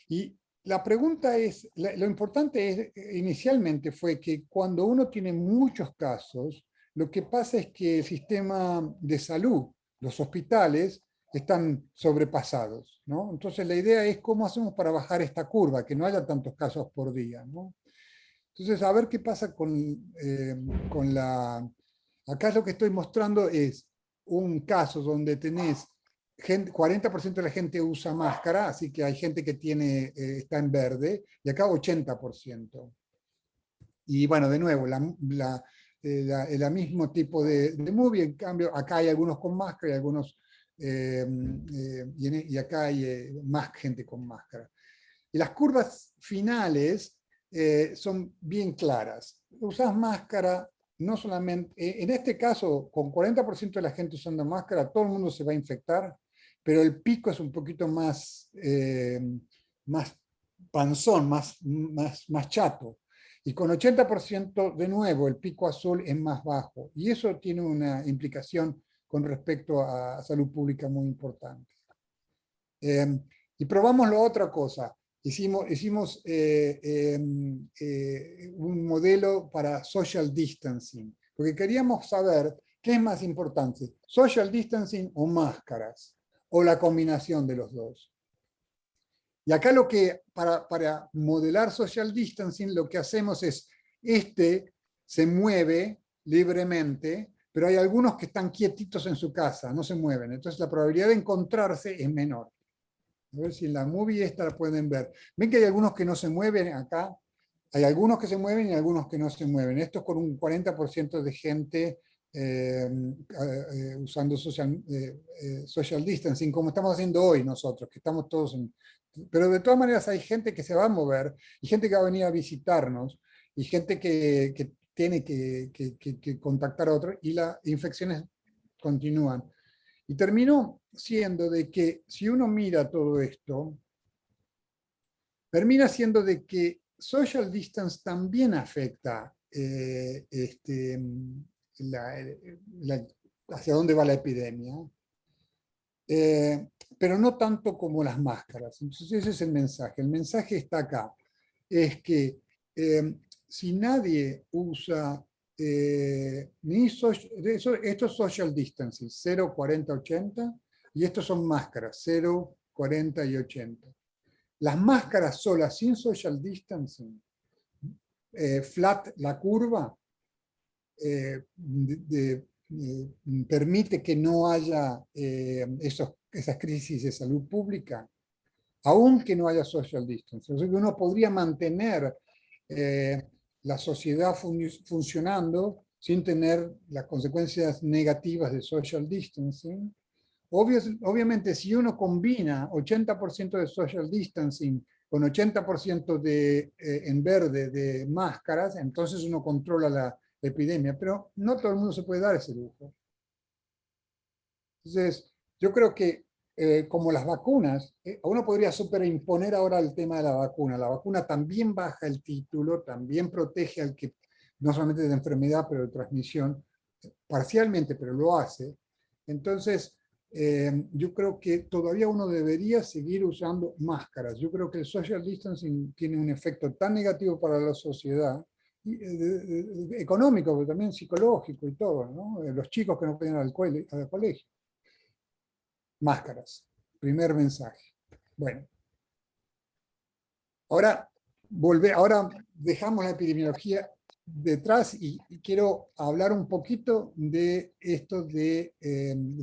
Y la pregunta es, lo importante inicialmente fue que cuando uno tiene muchos casos, lo que pasa es que el sistema de salud, los hospitales, están sobrepasados, ¿no? Entonces la idea es cómo hacemos para bajar esta curva, que no haya tantos casos por día, ¿no? Entonces, a ver qué pasa con la... Acá lo que estoy mostrando es un caso donde tenés 40% de la gente usa máscara, así que hay gente que está en verde, y acá 80%. Y bueno, de nuevo, el mismo tipo de movie, en cambio, acá hay algunos con máscara y algunos, y acá hay más gente con máscara. Y las curvas finales son bien claras. Usas máscara, no solamente, en este caso, con 40% de la gente usando máscara, todo el mundo se va a infectar, pero el pico es un poquito más panzón, más chato. Y con 80% de nuevo, el pico azul es más bajo. Y eso tiene una implicación con respecto a salud pública muy importante. Y probamos la otra cosa. Hicimos un modelo para social distancing, porque queríamos saber qué es más importante, social distancing o máscaras, o la combinación de los dos. Y acá para modelar social distancing, lo que hacemos es, se mueve libremente, pero hay algunos que están quietitos en su casa, no se mueven. Entonces la probabilidad de encontrarse es menor. A ver si en la movie esta la pueden ver. Ven que hay algunos que no se mueven acá. Hay algunos que se mueven y algunos que no se mueven. Esto es con un 40% de gente usando social distancing, como estamos haciendo hoy nosotros, que estamos todos en... Pero de todas maneras hay gente que se va a mover y gente que va a venir a visitarnos y gente que tiene que contactar a otros y las infecciones continúan. Y terminó siendo de que si uno mira todo esto, termina siendo de que social distance también afecta hacia dónde va la epidemia, pero no tanto como las máscaras. Entonces ese es el mensaje. El mensaje está acá. Es que si nadie usa esto es social distancing, 0, 40, 80, y estos son máscaras, 0, 40 y 80. Las máscaras solas, sin social distancing, flat la curva, permite que no haya esas crisis de salud pública, aunque no haya social distancing. O sea, que uno podría mantener la sociedad funcionando sin tener las consecuencias negativas de social distancing. Obviamente, si uno combina 80% de social distancing con 80% en verde de máscaras, entonces uno controla la epidemia, pero no todo el mundo se puede dar ese lujo. Entonces, yo creo que como las vacunas, uno podría superimponer ahora el tema de la vacuna. La vacuna también baja el título, también protege al que, no solamente de enfermedad, pero de transmisión, parcialmente, pero lo hace. Entonces, yo creo que todavía uno debería seguir usando máscaras. Yo creo que el social distancing tiene un efecto tan negativo para la sociedad, económico, pero también psicológico y todo, ¿no? Los chicos que no pueden ir al colegio. Máscaras. Primer mensaje. Bueno. Ahora dejamos la epidemiología detrás y quiero hablar un poquito de esto que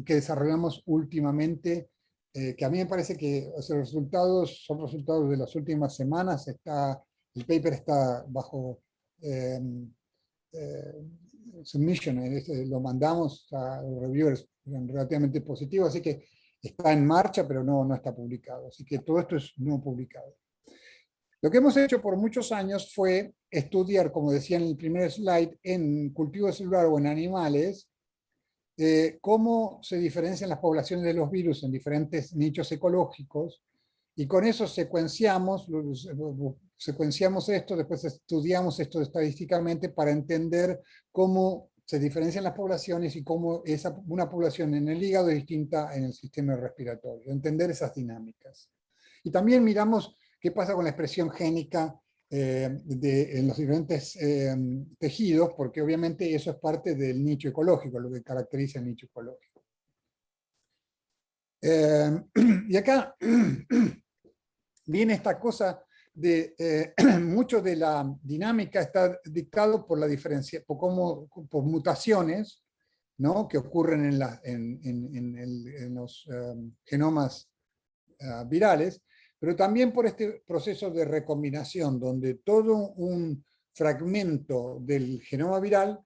desarrollamos últimamente, que a mí me parece que los resultados son resultados de las últimas semanas. El paper está bajo submission, lo mandamos a los reviewers relativamente positivos, así que está en marcha, pero no está publicado. Así que todo esto es no publicado. Lo que hemos hecho por muchos años fue estudiar, como decía en el primer slide, en cultivo celular o en animales, cómo se diferencian las poblaciones de los virus en diferentes nichos ecológicos, y con eso secuenciamos esto, después estudiamos esto estadísticamente para entender cómo se diferencian las poblaciones y cómo una población en el hígado es distinta en el sistema respiratorio, entender esas dinámicas. Y también miramos qué pasa con la expresión génica en los diferentes tejidos, porque obviamente eso es parte del nicho ecológico, lo que caracteriza el nicho ecológico. Y acá viene esta cosa de mucho de la dinámica está dictado por la diferencia, por mutaciones, ¿no?, que ocurren en los genomas virales, pero también por este proceso de recombinación, donde todo un fragmento del genoma viral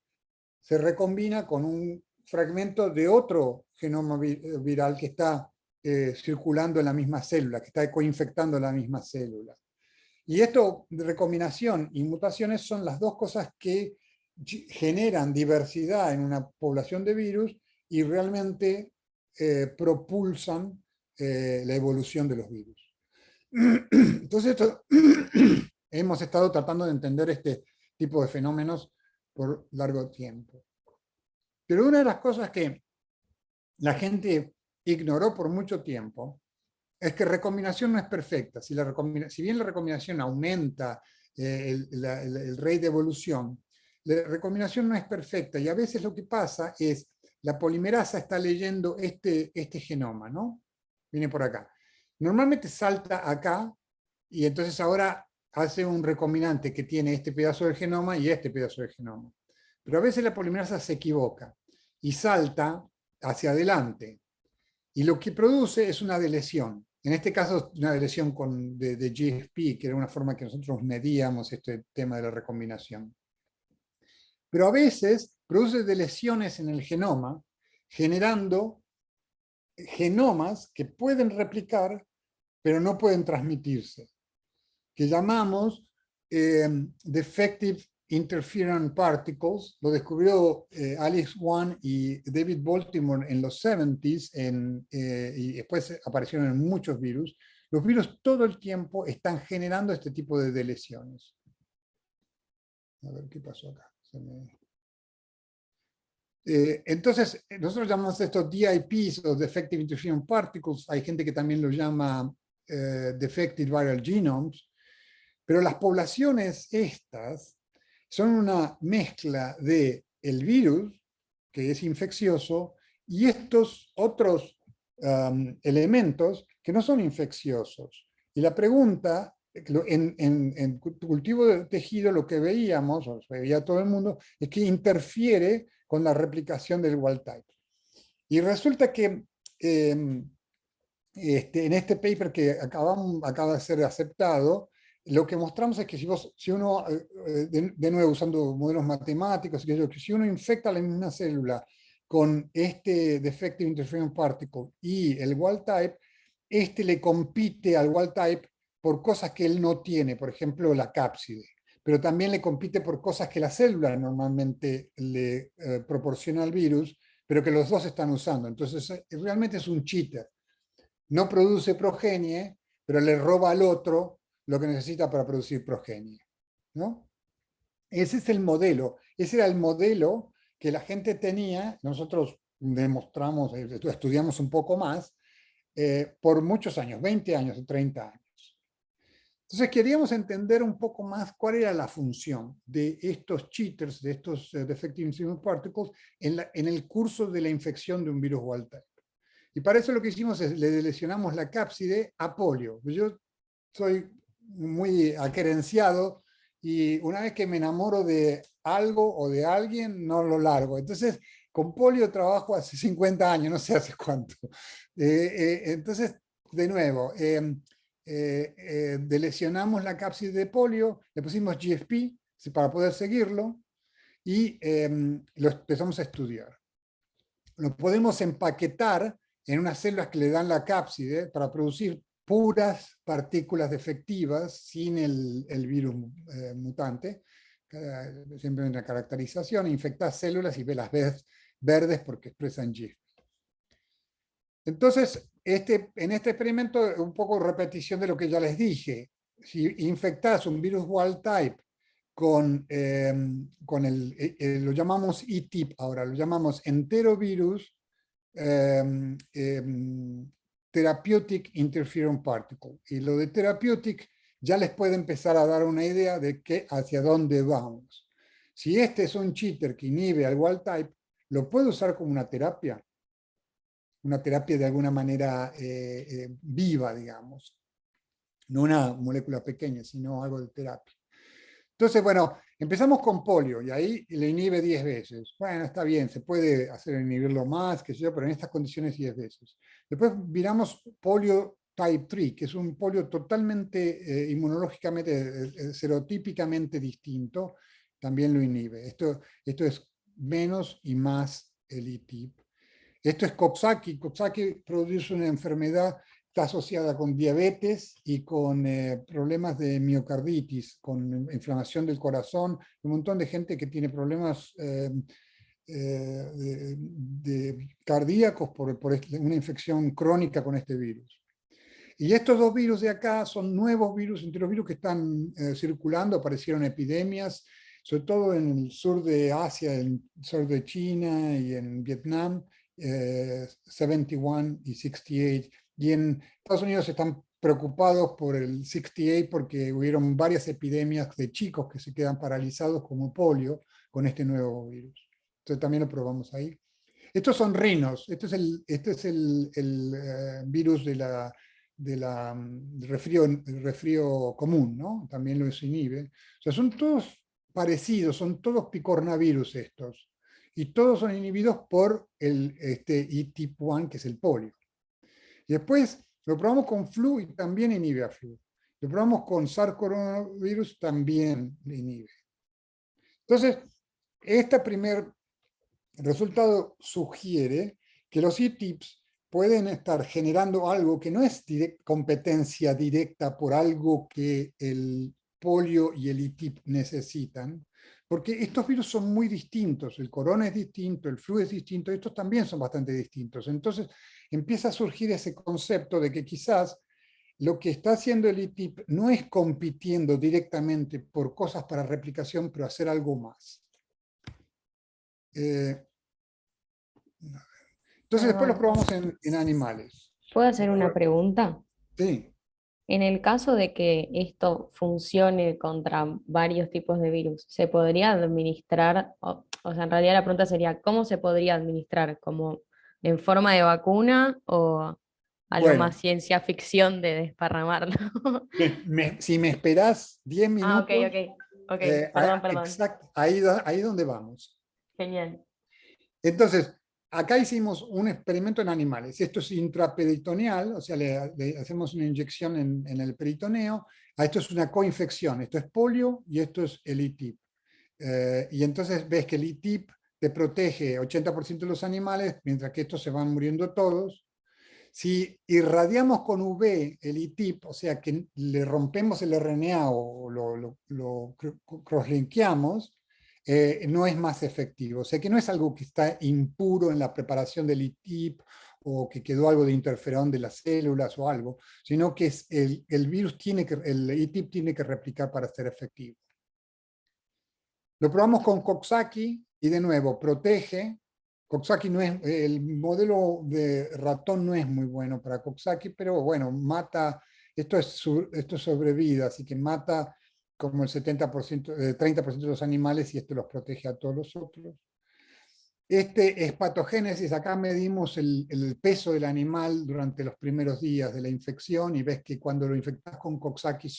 se recombina con un fragmento de otro genoma viral que está circulando en la misma célula, que está coinfectando la misma célula. Y esto de recombinación y mutaciones son las dos cosas que generan diversidad en una población de virus y realmente propulsan la evolución de los virus. Entonces, hemos estado tratando de entender este tipo de fenómenos por largo tiempo. Pero una de las cosas que la gente ignoró por mucho tiempo es que recombinación no es perfecta. Si bien la recombinación aumenta el rate de evolución, la recombinación no es perfecta, y a veces lo que pasa es la polimerasa está leyendo este genoma, ¿no? Viene por acá. Normalmente salta acá y entonces ahora hace un recombinante que tiene este pedazo del genoma y este pedazo del genoma. pero a veces la polimerasa se equivoca y salta hacia adelante. Y lo que produce es una delesión. En este caso, una delesión de GFP, que era una forma que nosotros medíamos este tema de la recombinación. Pero a veces produce delesiones en el genoma, generando genomas que pueden replicar, pero no pueden transmitirse, que llamamos defective interferon particles. Lo descubrió Alex Wan y David Baltimore en los 70s, y después aparecieron en muchos virus. Los virus todo el tiempo están generando este tipo de deleciones. A ver qué pasó acá. Entonces, nosotros llamamos estos DIPs o Defective Interferon Particles. Hay gente que también lo llama Defective Viral Genomes. Pero las poblaciones estas son una mezcla de el virus, que es infeccioso, y estos otros elementos que no son infecciosos. Y la pregunta, en cultivo de tejido lo que veíamos, o veía todo el mundo, es que interfiere con la replicación del wild type. Y resulta que en este paper que acaba de ser aceptado, lo que mostramos es que si uno, de nuevo usando modelos matemáticos, que si uno infecta la misma célula con este defective interferon particle y el wild type, le compite al wild type por cosas que él no tiene, por ejemplo la cápside, pero también le compite por cosas que la célula normalmente le proporciona al virus, pero que los dos están usando. Entonces realmente es un cheater. No produce progenie, pero le roba al otro lo que necesita para producir progenie, ¿no? Ese es el modelo. Ese era el modelo que la gente tenía. Nosotros demostramos, estudiamos un poco más, por muchos años, 20 años o 30 años. Entonces queríamos entender un poco más cuál era la función de estos cheaters, de estos defective interferon particles, en el curso de la infección de un virus wild type. Y para eso lo que hicimos es, le lesionamos la cápside a polio. Yo soy muy aquerenciado y una vez que me enamoro de algo o de alguien, no lo largo. Entonces, con polio trabajo hace 50 años, no sé hace cuánto. Entonces, de nuevo, delesionamos la cápside de polio, le pusimos GFP para poder seguirlo y lo empezamos a estudiar. Lo podemos empaquetar en unas células que le dan la cápside para producir puras partículas defectivas sin el virus mutante, simplemente una caracterización, infectar células y las ves verdes porque expresan GIF. Entonces, en este experimento, un poco repetición de lo que ya les dije. Si infectas un virus wild type con lo llamamos E-tip ahora, lo llamamos enterovirus therapeutic interferon particle. Y lo de therapeutic ya les puede empezar a dar una idea de hacia dónde vamos. Si este es un cheater que inhibe al wild type, ¿lo puedo usar como una terapia? Una terapia de alguna manera viva, digamos. No una molécula pequeña, sino algo de terapia. Entonces, bueno, empezamos con polio y ahí le inhibe 10 veces. Bueno, está bien, se puede hacer inhibirlo más, qué sé yo, pero en estas condiciones 10 veces. Después miramos polio type 3, que es un polio totalmente inmunológicamente, serotípicamente distinto, también lo inhibe. Esto es menos y más el E-tip. Esto es Coxsackie. Coxsackie produce una enfermedad, está asociada con diabetes y con problemas de miocarditis, con inflamación del corazón, un montón de gente que tiene problemas cardíacos por una infección crónica con este virus. Y estos dos virus de acá son nuevos virus, entre los virus que están circulando, aparecieron epidemias, sobre todo en el sur de Asia, en el sur de China y en Vietnam, 71 y 68. Y en Estados Unidos están preocupados por el 68 porque hubieron varias epidemias de chicos que se quedan paralizados como polio con este nuevo virus. Entonces también lo probamos ahí. Estos son rinos. Este es el virus del resfrío común, ¿no? También lo inhibe. O sea, son todos parecidos, son todos picornavirus estos, y todos son inhibidos por el E-type1, que es el polio. Y después lo probamos con flu y también inhibe a flu. Lo probamos con SARS coronavirus, también inhibe. Entonces, este primer resultado sugiere que los E-types pueden estar generando algo que no es competencia directa por algo que el polio y el E-type necesitan, porque estos virus son muy distintos, el corona es distinto, el flu es distinto, estos también son bastante distintos. Entonces empieza a surgir ese concepto de que quizás lo que está haciendo el E-type no es compitiendo directamente por cosas para replicación, pero hacer algo más. Entonces después los probamos en animales. ¿Puedo hacer una pregunta? Sí. En el caso de que esto funcione contra varios tipos de virus, ¿se podría administrar? O sea, en realidad la pregunta sería, ¿cómo se podría administrar? ¿Como en forma de vacuna o algo Bueno, más ciencia ficción de desparramarlo? si me esperás 10 Ah, ok, minutos, ok. Perdón. exacto, ahí donde vamos. Genial. Entonces, acá hicimos un experimento en animales. Esto es intraperitoneal, o sea, le hacemos una inyección en el peritoneo. Esto es una coinfección, esto es polio y esto es el E-type. Y entonces ves que el E-type te protege 80% de los animales, mientras que estos se van muriendo todos. Si irradiamos con UV el E-type, o sea que le rompemos el RNA o lo crosslinkeamos, no es más efectivo. O sea que no es algo que está impuro en la preparación del E-type o que quedó algo de interferón de las células o algo, sino que es el virus el E-type tiene que replicar para ser efectivo. Lo probamos con Coxsackie y de nuevo protege. Coxsackie no es, el modelo de ratón no es muy bueno para Coxsackie, pero bueno, mata, esto es sobrevida, así que mata como el 70%, 30% de los animales y esto los protege a todos los otros. Este es patogénesis, acá medimos el peso del animal durante los primeros días de la infección y ves que cuando lo infectas con Coxsackie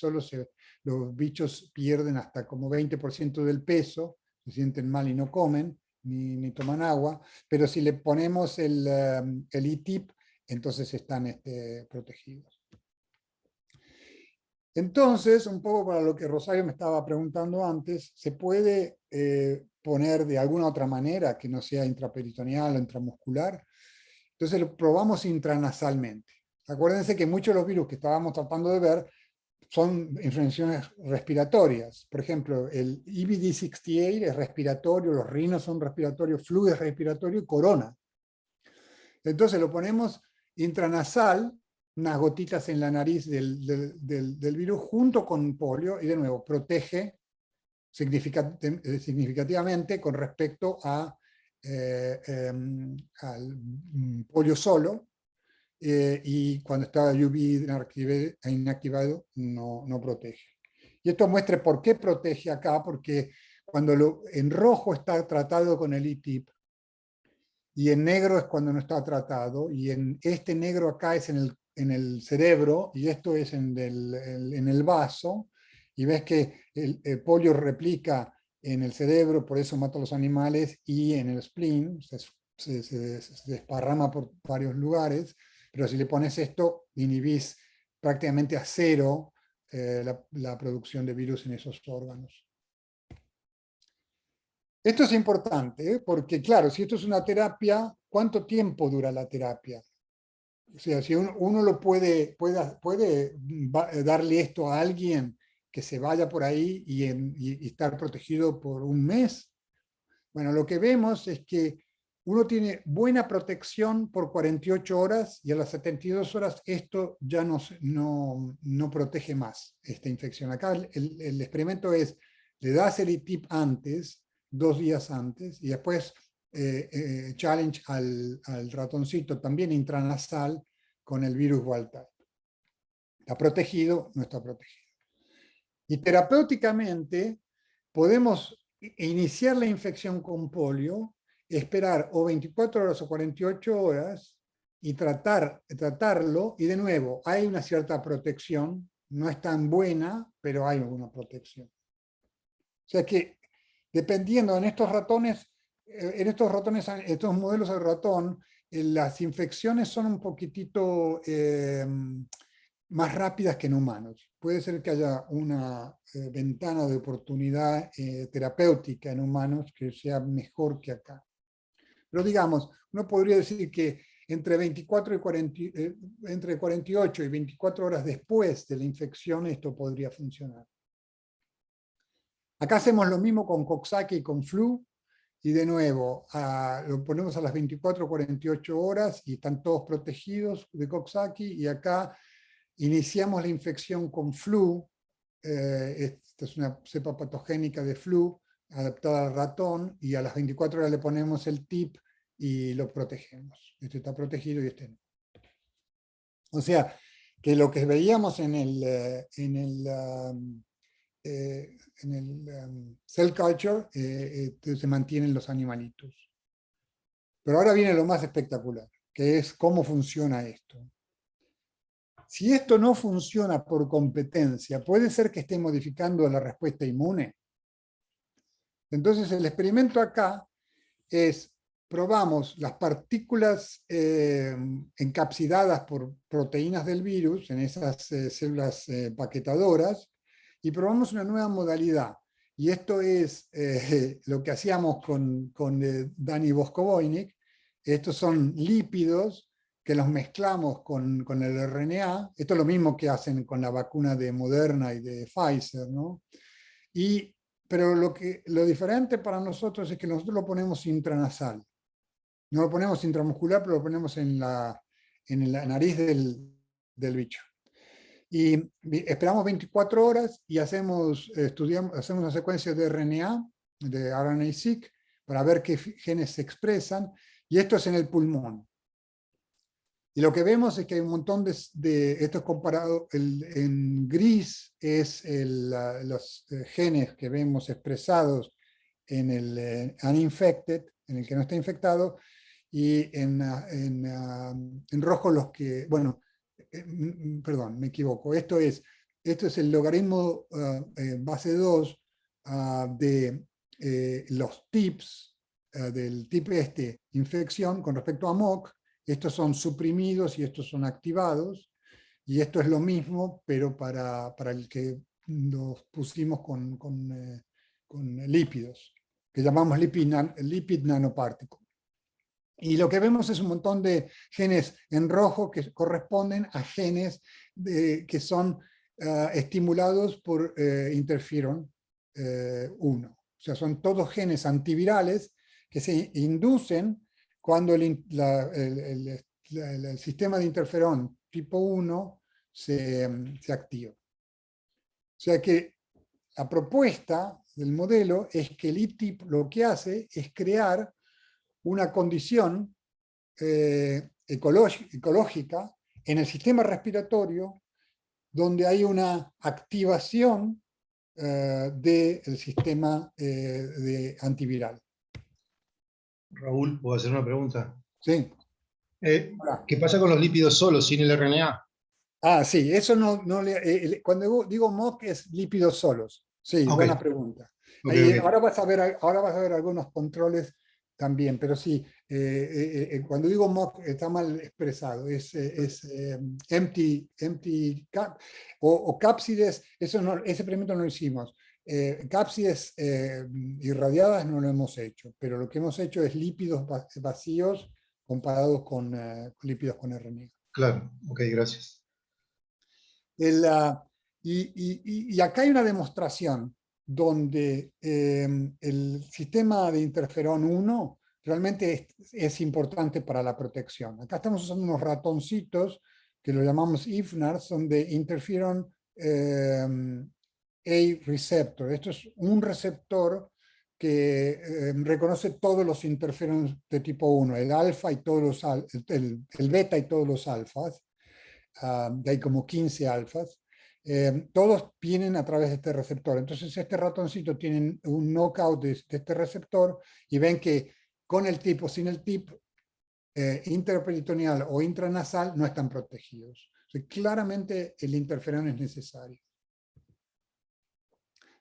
los bichos pierden hasta como 20% del peso, se sienten mal y no comen, ni toman agua, pero si le ponemos el E-type, entonces están protegidos. Entonces, un poco para lo que Rosario me estaba preguntando antes, ¿se puede poner de alguna otra manera que no sea intraperitoneal o intramuscular? Entonces lo probamos intranasalmente. Acuérdense que muchos de los virus que estábamos tratando de ver son infecciones respiratorias. Por ejemplo, el EBD68 es respiratorio, los rhinos son respiratorios, flu es respiratorio y corona. Entonces lo ponemos intranasal, unas gotitas en la nariz del virus junto con polio y de nuevo protege significativamente con respecto al polio solo, y cuando está UV inactivado no protege. Y esto muestra por qué protege acá, porque cuando en rojo está tratado con el E-type, y en negro es cuando no está tratado, y en este negro acá es en el cerebro, y esto es en el vaso, y ves que el polio replica en el cerebro, por eso mata a los animales, y en el spleen, se desparrama por varios lugares, pero si le pones esto, inhibís prácticamente a cero la producción de virus en esos órganos. Esto es importante, porque claro, si esto es una terapia, ¿cuánto tiempo dura la terapia? O sea, si uno lo puede darle esto a alguien que se vaya por ahí y estar protegido por un mes. Bueno, lo que vemos es que uno tiene buena protección por 48 horas y a las 72 horas esto ya no protege más esta infección. Acá el experimento es, le das el E-type antes, 2 días antes, y después challenge al ratoncito también intranasal con el virus wild type. ¿Está protegido? No está protegido. Y terapéuticamente podemos iniciar la infección con polio, esperar o 24 horas o 48 horas y tratarlo, y de nuevo, hay una cierta protección, no es tan buena, pero hay alguna protección. O sea que dependiendo en estos ratones, estos modelos de ratón, las infecciones son un poquitito más rápidas que en humanos. Puede ser que haya una ventana de oportunidad terapéutica en humanos que sea mejor que acá. Pero digamos, uno podría decir que entre 48 y 24 horas después de la infección esto podría funcionar. Acá hacemos lo mismo con Coxsackie y con flu, y de nuevo, lo ponemos a las 24 o 48 horas y están todos protegidos de Coxsackie, y acá iniciamos la infección con flu. Esta es una cepa patogénica de flu adaptada al ratón, y a las 24 horas le ponemos el TIP y lo protegemos. Este está protegido y este no. O sea, que lo que veíamos en el cell culture se mantienen los animalitos. Pero ahora viene lo más espectacular, que es cómo funciona esto. Si esto no funciona por competencia, ¿puede ser que esté modificando la respuesta inmune? Entonces el experimento acá es, probamos las partículas encapsidadas por proteínas del virus en esas células paquetadoras, y probamos una nueva modalidad. Y esto es lo que hacíamos con Dani Boskovoynik. Estos son lípidos que los mezclamos con el RNA. Esto es lo mismo que hacen con la vacuna de Moderna y de Pfizer, ¿no? Pero lo diferente para nosotros es que nosotros lo ponemos intranasal. No lo ponemos intramuscular, pero lo ponemos en la nariz del bicho. Y esperamos 24 horas y hacemos una secuencia de RNA, de RNA-seq, para ver qué genes se expresan, y esto es en el pulmón. Y lo que vemos es que hay un montón esto es comparado, en gris es los genes que vemos expresados en el uninfected, en el que no está infectado, y en rojo los que, bueno, perdón, me equivoco, esto es el logaritmo base 2 de los tips, del tip infección con respecto a MOC. Estos son suprimidos y estos son activados, y esto es lo mismo, pero para el que los pusimos con lípidos, que llamamos lipid nanoparticle. Y lo que vemos es un montón de genes en rojo que corresponden a genes que son estimulados por interferón 1. O sea, son todos genes antivirales que se inducen cuando el sistema de interferón tipo 1 se activa. O sea que la propuesta del modelo es que el ITIP lo que hace es crear una condición ecológica en el sistema respiratorio donde hay una activación del sistema de antiviral. Raúl, ¿puedo hacer una pregunta? Sí. ¿Qué pasa con los lípidos solos, sin el RNA? Ah, sí, eso cuando digo MOC es lípidos solos. Sí, Okay. buena pregunta. Okay. Ahora vas a ver algunos controles también, pero sí, cuando digo MOC está mal expresado, es empty o cápsides, ese experimento no lo hicimos. Cápsides irradiadas no lo hemos hecho, pero lo que hemos hecho es lípidos vacíos comparados con lípidos con RNA. Claro, ok, gracias. Y acá hay una demostración donde el sistema de interferón 1 realmente es importante para la protección. Acá estamos usando unos ratoncitos que lo llamamos IFNAR, son de interferón A receptor. Esto es un receptor que reconoce todos los interferones de tipo 1, el alfa y todos el beta y todos los alfas. Hay como 15 alfas. Todos vienen a través de este receptor. Entonces este ratoncito tiene un knockout de este receptor, y ven que con el tip o sin el tip, interperitoneal o intranasal, no están protegidos. O sea, claramente el interferón es necesario.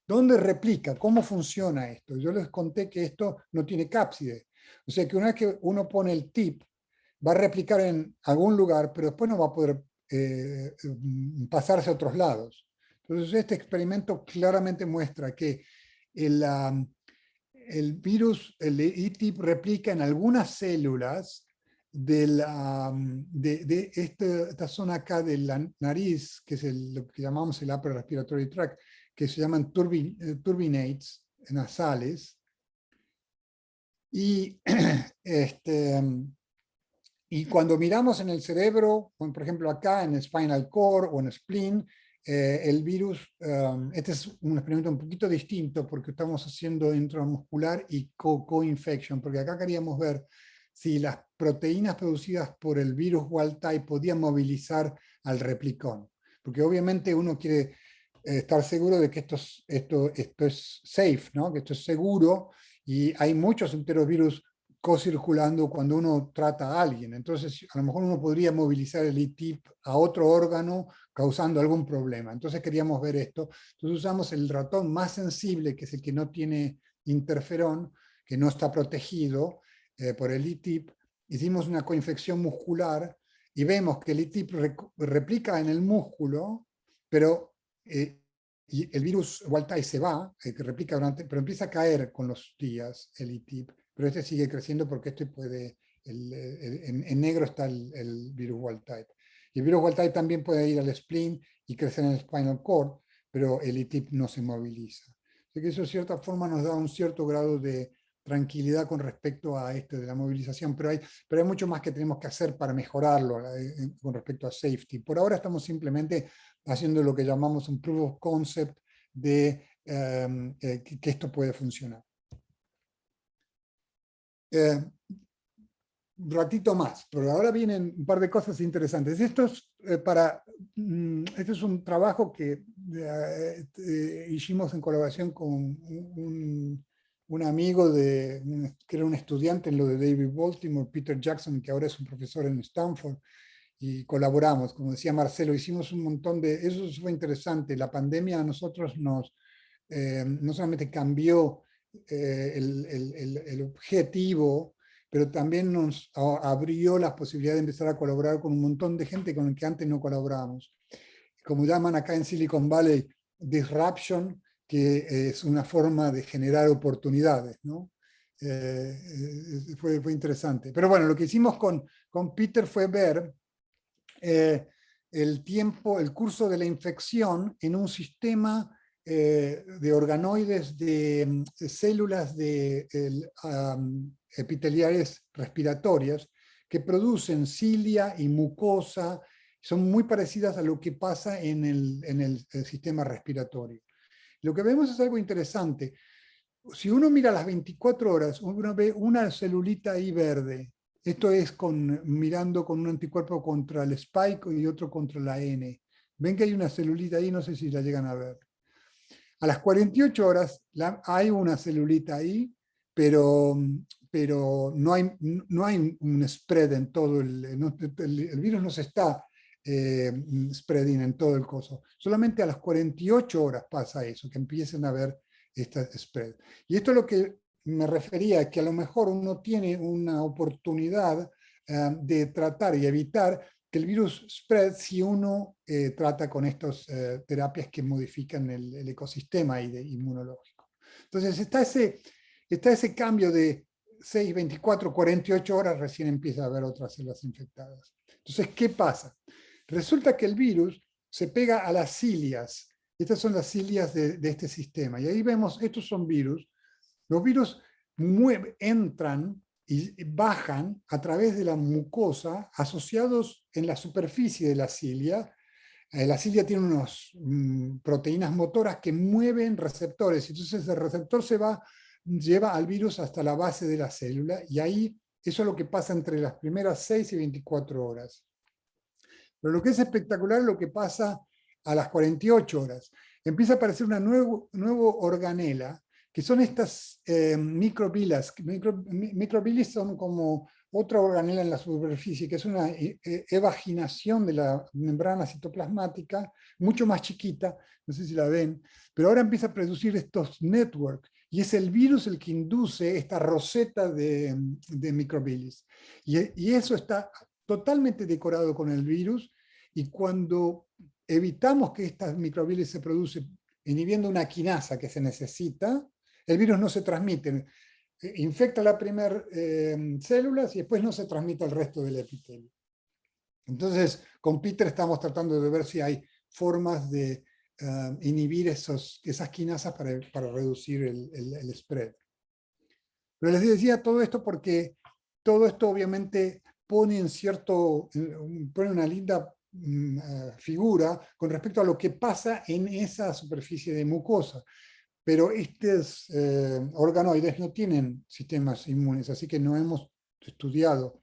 ¿Dónde replica? ¿Cómo funciona esto? Yo les conté que esto no tiene cápside. O sea que una vez que uno pone el tip, va a replicar en algún lugar, pero después no va a poder pasarse a otros lados. Entonces este experimento claramente muestra que el virus, el E-tip replica en algunas células de esta zona acá de la nariz, que es lo que llamamos el upper respiratory tract, que se llaman turbinates nasales. Y, y cuando miramos en el cerebro, por ejemplo acá en el spinal cord o en el spleen, el virus, este es un experimento un poquito distinto porque estamos haciendo intramuscular y co-infection, porque acá queríamos ver si las proteínas producidas por el virus wild type podían movilizar al replicón. Porque obviamente uno quiere estar seguro de que esto es safe, ¿no? Que esto es seguro, y hay muchos enterovirus co-circulando cuando uno trata a alguien. Entonces, a lo mejor uno podría movilizar el E-tip a otro órgano causando algún problema. Entonces queríamos ver esto. Entonces usamos el ratón más sensible, que es el que no tiene interferón, que no está protegido por el E-tip. Hicimos una coinfección muscular y vemos que el E-tip replica en el músculo, pero y el virus wild type se va, que replica pero empieza a caer con los días el E-tip, pero este sigue creciendo porque este puede, en negro está el virus wild type. Y el virus wild type también puede ir al spleen y crecer en el spinal cord, pero el E-tip no se moviliza. Así que eso de cierta forma nos da un cierto grado de tranquilidad con respecto a esto de la movilización, pero hay mucho más que tenemos que hacer para mejorarlo con respecto a safety. Por ahora estamos simplemente haciendo lo que llamamos un proof of concept de que esto puede funcionar. Un ratito más, pero ahora vienen un par de cosas interesantes. Esto es un trabajo que hicimos en colaboración con un amigo que era un estudiante en lo de David Baltimore, Peter Jackson, que ahora es un profesor en Stanford, y colaboramos, como decía Marcelo, hicimos un montón de... Eso fue interesante. La pandemia a nosotros no solamente cambió el objetivo, pero también nos abrió las posibilidades de empezar a colaborar con un montón de gente con la que antes no colaborábamos. Como llaman acá en Silicon Valley, disruption, que es una forma de generar oportunidades, ¿no? Fue interesante. Pero bueno, lo que hicimos con Peter fue ver el curso de la infección en un sistema de organoides de células epiteliales respiratorias que producen cilia y mucosa, son muy parecidas a lo que pasa en el sistema respiratorio. Lo que vemos es algo interesante. Si uno mira las 24 horas, uno ve una celulita ahí verde. Esto es mirando con un anticuerpo contra el spike y otro contra la N. Ven que hay una celulita ahí, no sé si la llegan a ver. A las 48 horas hay una celulita ahí, pero no hay un spread en todo el virus no se está spreading en todo el coso. Solamente a las 48 horas pasa eso, que empiecen a ver esta spread. Y esto es lo que me refería, que a lo mejor uno tiene una oportunidad de tratar y evitar que el virus spread si uno trata con estas terapias que modifican el ecosistema inmunológico. Entonces está ese cambio de 6, 24, 48 horas, recién empieza a haber otras células infectadas. Entonces, ¿qué pasa? Resulta que el virus se pega a las cilias. Estas son las cilias de este sistema. Y ahí vemos, estos son virus. Los virus entran y bajan a través de la mucosa asociados en la superficie de la cilia. La cilia tiene unas proteínas motoras que mueven receptores. Entonces el receptor lleva al virus hasta la base de la célula y ahí eso es lo que pasa entre las primeras 6 y 24 horas. Pero lo que es espectacular es lo que pasa a las 48 horas. Empieza a aparecer una nueva organela, que son estas microbilas. Microbilis son como otra organela en la superficie, que es una evaginación de la membrana citoplasmática, mucho más chiquita, no sé si la ven, pero ahora empieza a producir estos networks, y es el virus el que induce esta roseta de microvillis. Y eso está totalmente decorado con el virus, y cuando evitamos que estas microvillis se producen inhibiendo una quinasa que se necesita, el virus no se transmite. Infecta la primera células y después no se transmite al resto del epitelio. Entonces, con Peter estamos tratando de ver si hay formas de inhibir esas quinasas para reducir el spread. Pero les decía todo esto porque todo esto obviamente pone una linda figura con respecto a lo que pasa en esa superficie de mucosa. Pero estos organoides no tienen sistemas inmunes, así que no hemos estudiado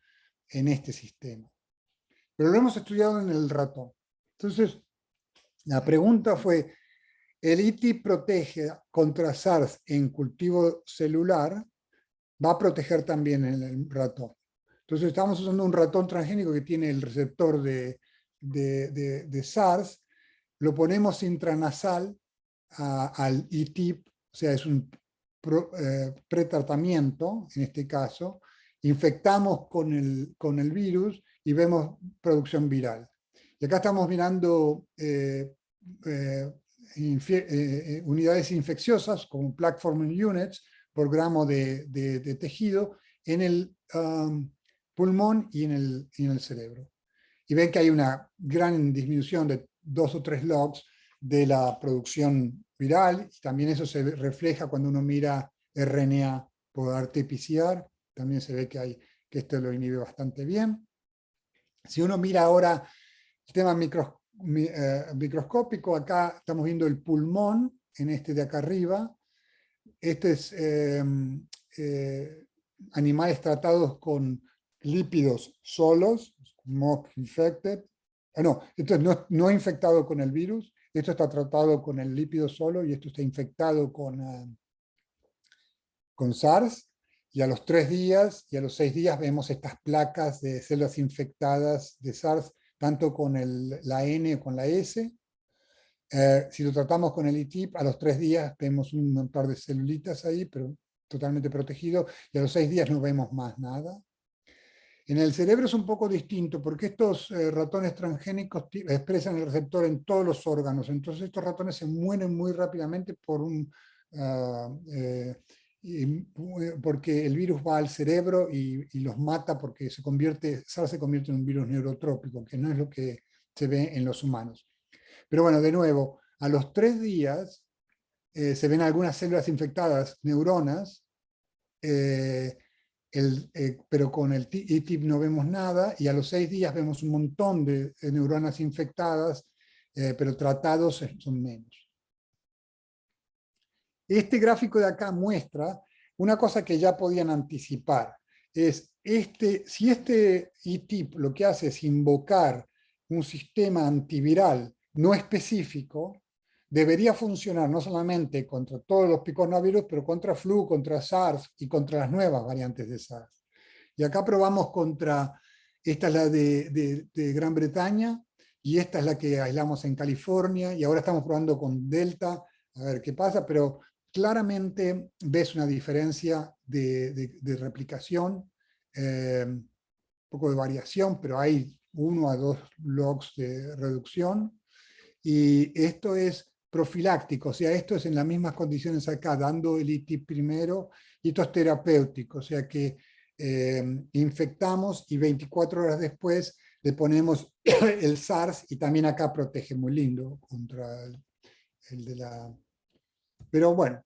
en este sistema. Pero lo hemos estudiado en el ratón. Entonces, la pregunta fue, ¿el ITIP protege contra SARS en cultivo celular? Va a proteger también en el ratón. Entonces, estamos usando un ratón transgénico que tiene el receptor de SARS, lo ponemos intranasal al ITIP, o sea, es un pretratamiento, en este caso, infectamos con el virus y vemos producción viral. Y acá estamos mirando unidades infecciosas, como plaque forming units, por gramo de tejido, en el pulmón y en el cerebro. Y ven que hay una gran disminución de 2 o 3 logs de la producción viral, y también eso se refleja cuando uno mira RNA por RT-PCR, también se ve que esto lo inhibe bastante bien. Si uno mira ahora el tema microscópico, acá estamos viendo el pulmón, en este de acá arriba. Este es animales tratados con lípidos solos, mock infected. No, esto es no infectado con el virus, esto está tratado con el lípido solo y esto está infectado con SARS, y a los 3 días y a los 6 días vemos estas placas de células infectadas de SARS, tanto con la N o con la S. Si lo tratamos con el ITIP, a los 3 días vemos un par de celulitas ahí, pero totalmente protegido, y a los 6 días no vemos más nada. En el cerebro es un poco distinto, porque estos ratones transgénicos expresan el receptor en todos los órganos, entonces estos ratones se mueren muy rápidamente porque el virus va al cerebro y los mata, porque SARS se convierte en un virus neurotrópico, que no es lo que se ve en los humanos. Pero bueno, de nuevo, a los 3 días se ven algunas células infectadas, neuronas, pero con el ITIP no vemos nada, y a los 6 días vemos un montón de neuronas infectadas, pero tratados son menos. Este gráfico de acá muestra una cosa que ya podían anticipar. Si este ITIP lo que hace es invocar un sistema antiviral no específico, debería funcionar no solamente contra todos los picornavirus, pero contra flu, contra SARS y contra las nuevas variantes de SARS. Y acá probamos esta es la de Gran Bretaña, y esta es la que aislamos en California, y ahora estamos probando con Delta, a ver qué pasa, pero claramente ves una diferencia de replicación, un poco de variación, pero hay 1 a 2 logs de reducción, y esto es profiláctico, o sea, esto es en las mismas condiciones acá, dando el ITIP primero, y esto es terapéutico, o sea que infectamos y 24 horas después le ponemos el SARS, y también acá protege muy lindo contra el de la... Pero bueno,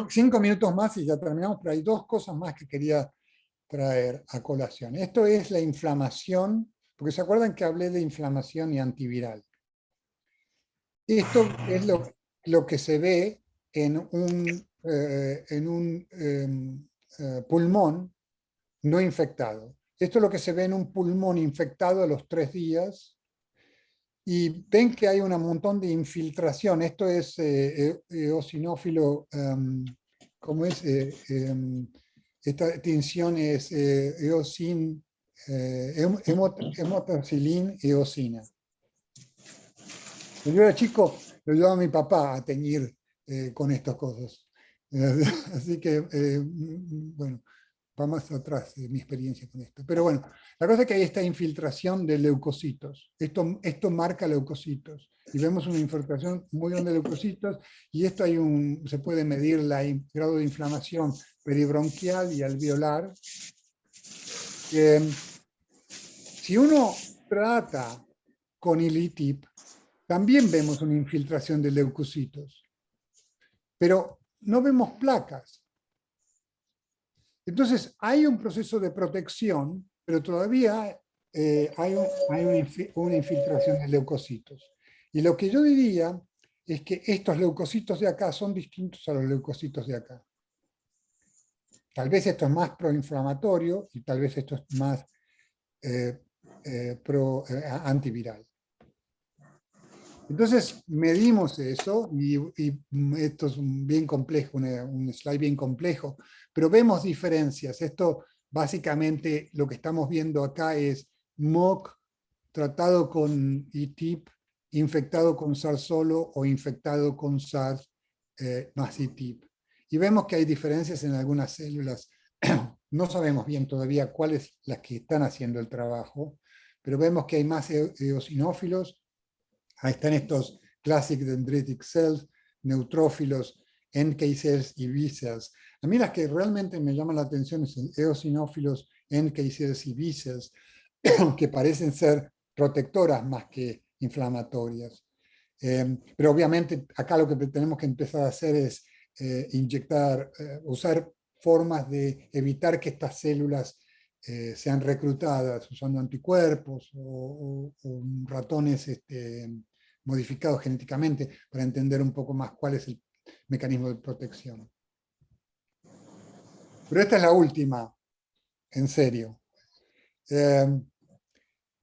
5 minutos más y ya terminamos, pero hay 2 cosas más que quería traer a colación. Esto es la inflamación, porque se acuerdan que hablé de inflamación y antiviral. Esto es lo que se ve en un pulmón no infectado. Esto es lo que se ve en un pulmón infectado a los 3 días. Y ven que hay un montón de infiltración. Esto es eosinófilo, ¿cómo es? esta tinción es hemotercilin eosina. Cuando yo era chico, lo ayudaba a mi papá a teñir con estas cosas. Así que, bueno, va más atrás de mi experiencia con esto. Pero bueno, la cosa es que hay esta infiltración de leucocitos. Esto marca leucocitos. Y vemos una infiltración muy grande de leucocitos, y esto se puede medir el grado de inflamación peribronquial y alveolar. Si uno trata con el ITIP, también vemos una infiltración de leucocitos, pero no vemos placas. Entonces hay un proceso de protección, pero todavía hay una infiltración de leucocitos. Y lo que yo diría es que estos leucocitos de acá son distintos a los leucocitos de acá. Tal vez esto es más proinflamatorio y tal vez esto es más antiviral. Entonces medimos eso, y esto es bien complejo, un slide bien complejo, pero vemos diferencias. Esto básicamente lo que estamos viendo acá es MOC tratado con ITIP, infectado con SARS solo o infectado con SARS más ITIP. Y vemos que hay diferencias en algunas células. No sabemos bien todavía cuáles las que están haciendo el trabajo, pero vemos que hay más eosinófilos. Ahí están estos classic dendritic cells, neutrófilos, NK cells y B cells. A mí las que realmente me llaman la atención son eosinófilos, NK cells y B cells, que parecen ser protectoras más que inflamatorias. Pero obviamente acá lo que tenemos que empezar a hacer es usar formas de evitar que estas células sean reclutadas usando anticuerpos o ratones modificados genéticamente, para entender un poco más cuál es el mecanismo de protección. Pero esta es la última, en serio.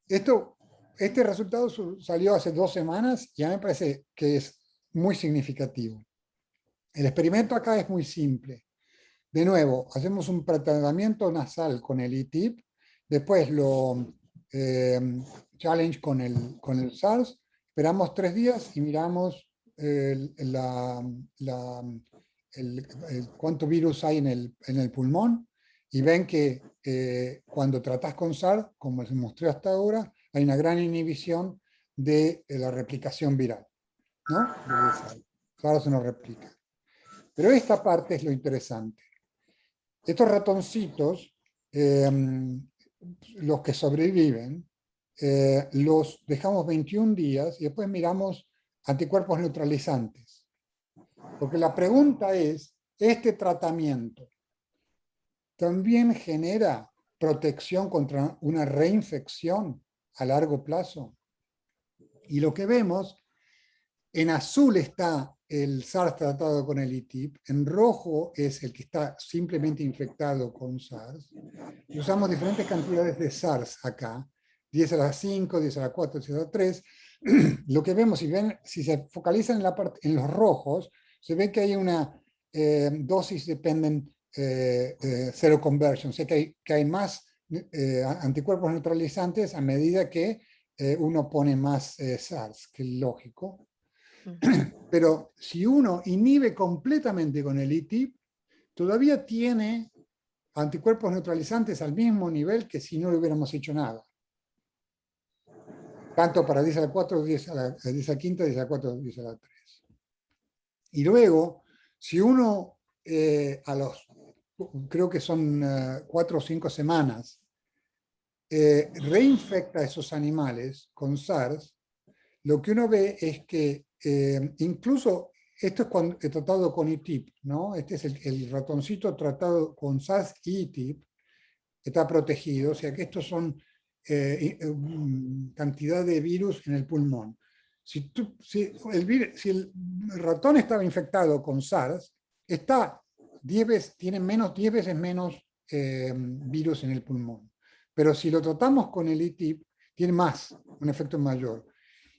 Este resultado salió hace 2 semanas y a mí me parece que es muy significativo. El experimento acá es muy simple. De nuevo, hacemos un tratamiento nasal con el ITIP, después lo challenge con el SARS, esperamos 3 días y miramos cuánto virus hay en el pulmón, y ven que cuando tratás con SARS, como les mostré hasta ahora, hay una gran inhibición de la replicación viral, ¿no? SARS no replica. Pero esta parte es lo interesante. Estos ratoncitos, los que sobreviven, los dejamos 21 días y después miramos anticuerpos neutralizantes. Porque la pregunta es, ¿este tratamiento también genera protección contra una reinfección a largo plazo? Y lo que vemos, en azul está el SARS tratado con el ITIP, en rojo es el que está simplemente infectado con SARS. Y usamos diferentes cantidades de SARS acá, 10 a la 5, 10 a la 4, 10 a la 3. Lo que vemos, si se focalizan en los rojos, se ve que hay una dosis dependent zero conversion, o sea que hay más anticuerpos neutralizantes a medida que uno pone más SARS, que es lógico. Pero si uno inhibe completamente con el ITIP, todavía tiene anticuerpos neutralizantes al mismo nivel que si no le hubiéramos hecho nada. Tanto para 10 a la 4, 10 a la 5, 10 a la 4, 10 a la 3. Y luego, si uno creo que son 4 o 5 semanas, reinfecta a esos animales con SARS, lo que uno ve es que incluso, esto es cuando he tratado con ITIP, ¿no? Este es el ratoncito tratado con SARS y ITIP, está protegido, o sea que estos son cantidad de virus en el pulmón. Si el ratón estaba infectado con SARS, tiene 10 veces menos virus en el pulmón. Pero si lo tratamos con el ITIP, tiene más, un efecto mayor.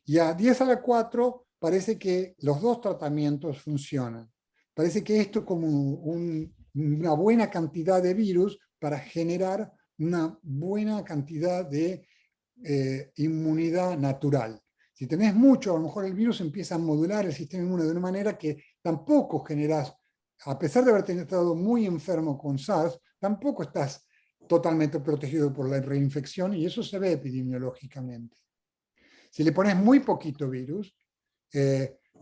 Y a 10 a la 4 parece que los dos tratamientos funcionan. Parece que esto es como una buena cantidad de virus para generar una buena cantidad de inmunidad natural. Si tenés mucho, a lo mejor el virus empieza a modular el sistema inmune de una manera que tampoco generás, a pesar de haber estado muy enfermo con SARS, tampoco estás totalmente protegido por la reinfección, y eso se ve epidemiológicamente. Si le pones muy poquito virus,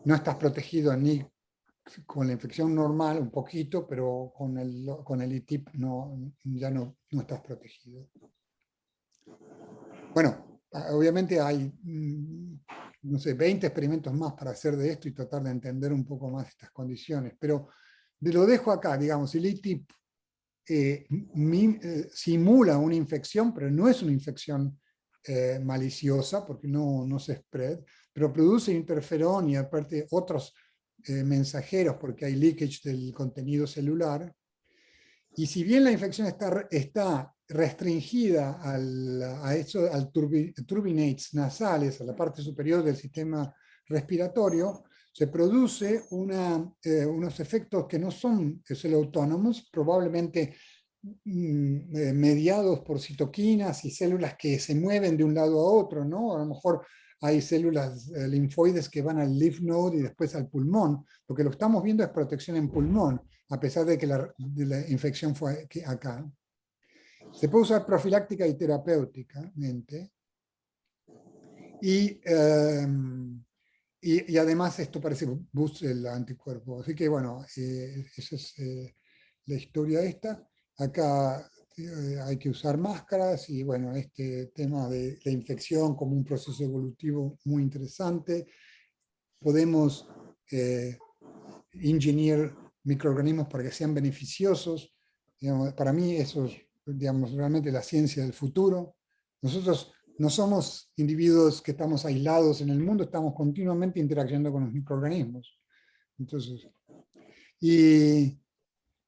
no estás protegido ni con la infección normal, un poquito, pero con el ITIP ya no estás protegido. Bueno, obviamente hay, no sé, 20 experimentos más para hacer de esto y tratar de entender un poco más estas condiciones, pero lo dejo acá, digamos, el ITIP simula una infección, pero no es una infección maliciosa, porque no se spread, pero produce interferón y aparte otros mensajeros, porque hay leakage del contenido celular. Y si bien la infección está restringida al turbinates nasales, a la parte superior del sistema respiratorio, se produce unos efectos que no son autónomos, probablemente mediados por citoquinas y células que se mueven de un lado a otro, ¿no? A lo mejor hay células linfoides que van al lymph node y después al pulmón. Lo que lo estamos viendo es protección en pulmón, a pesar de que la infección fue acá. Se puede usar profiláctica y terapéuticamente. Y además esto parece boost el anticuerpo. Así que bueno, esa es la historia esta. Acá hay que usar máscaras y bueno, este tema de la infección como un proceso evolutivo muy interesante. Podemos engineer microorganismos para que sean beneficiosos. Digamos, para mí eso es, digamos, realmente la ciencia del futuro. Nosotros no somos individuos que estamos aislados en el mundo, estamos continuamente interaccionando con los microorganismos. Entonces, y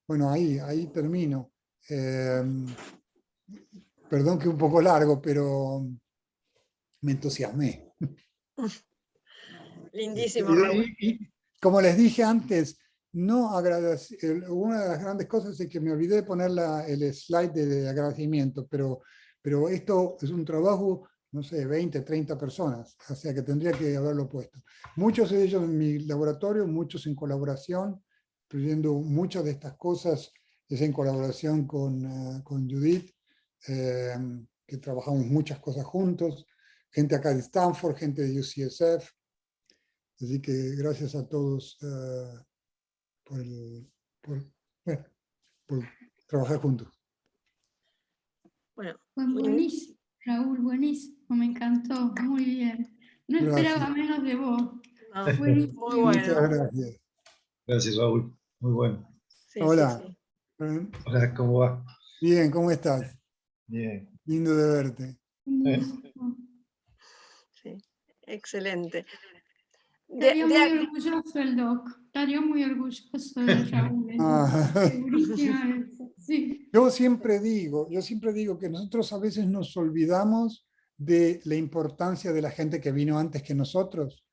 bueno, ahí termino. Perdón que un poco largo, pero me entusiasmé. Lindísimo, Raúl. Y como les dije antes, una de las grandes cosas es que me olvidé de poner el slide de agradecimiento, pero esto es un trabajo, no sé, 20, 30 personas, o sea que tendría que haberlo puesto. Muchos de ellos en mi laboratorio, muchos en colaboración, incluyendo muchas de estas cosas es en colaboración con Judith, que trabajamos muchas cosas juntos, gente acá de Stanford, gente de UCSF. Así que gracias a todos por trabajar juntos. Bueno, Fue buenísimo, Raúl, buenísimo, me encantó, muy bien. No esperaba menos de vos. no, Buenísimo. muy bueno. Muchas gracias. Gracias, Raúl. Muy bueno. Sí, Hola. sí, sí. Hola, ¿cómo va? Bien, ¿cómo estás? Bien. Lindo de verte. Buenísimo. Sí, excelente. Estaría muy orgulloso el doc, estaría muy orgulloso de Raúl. Segurísima de eso, sí. Yo siempre digo que nosotros a veces nos olvidamos de la importancia de la gente que vino antes que nosotros.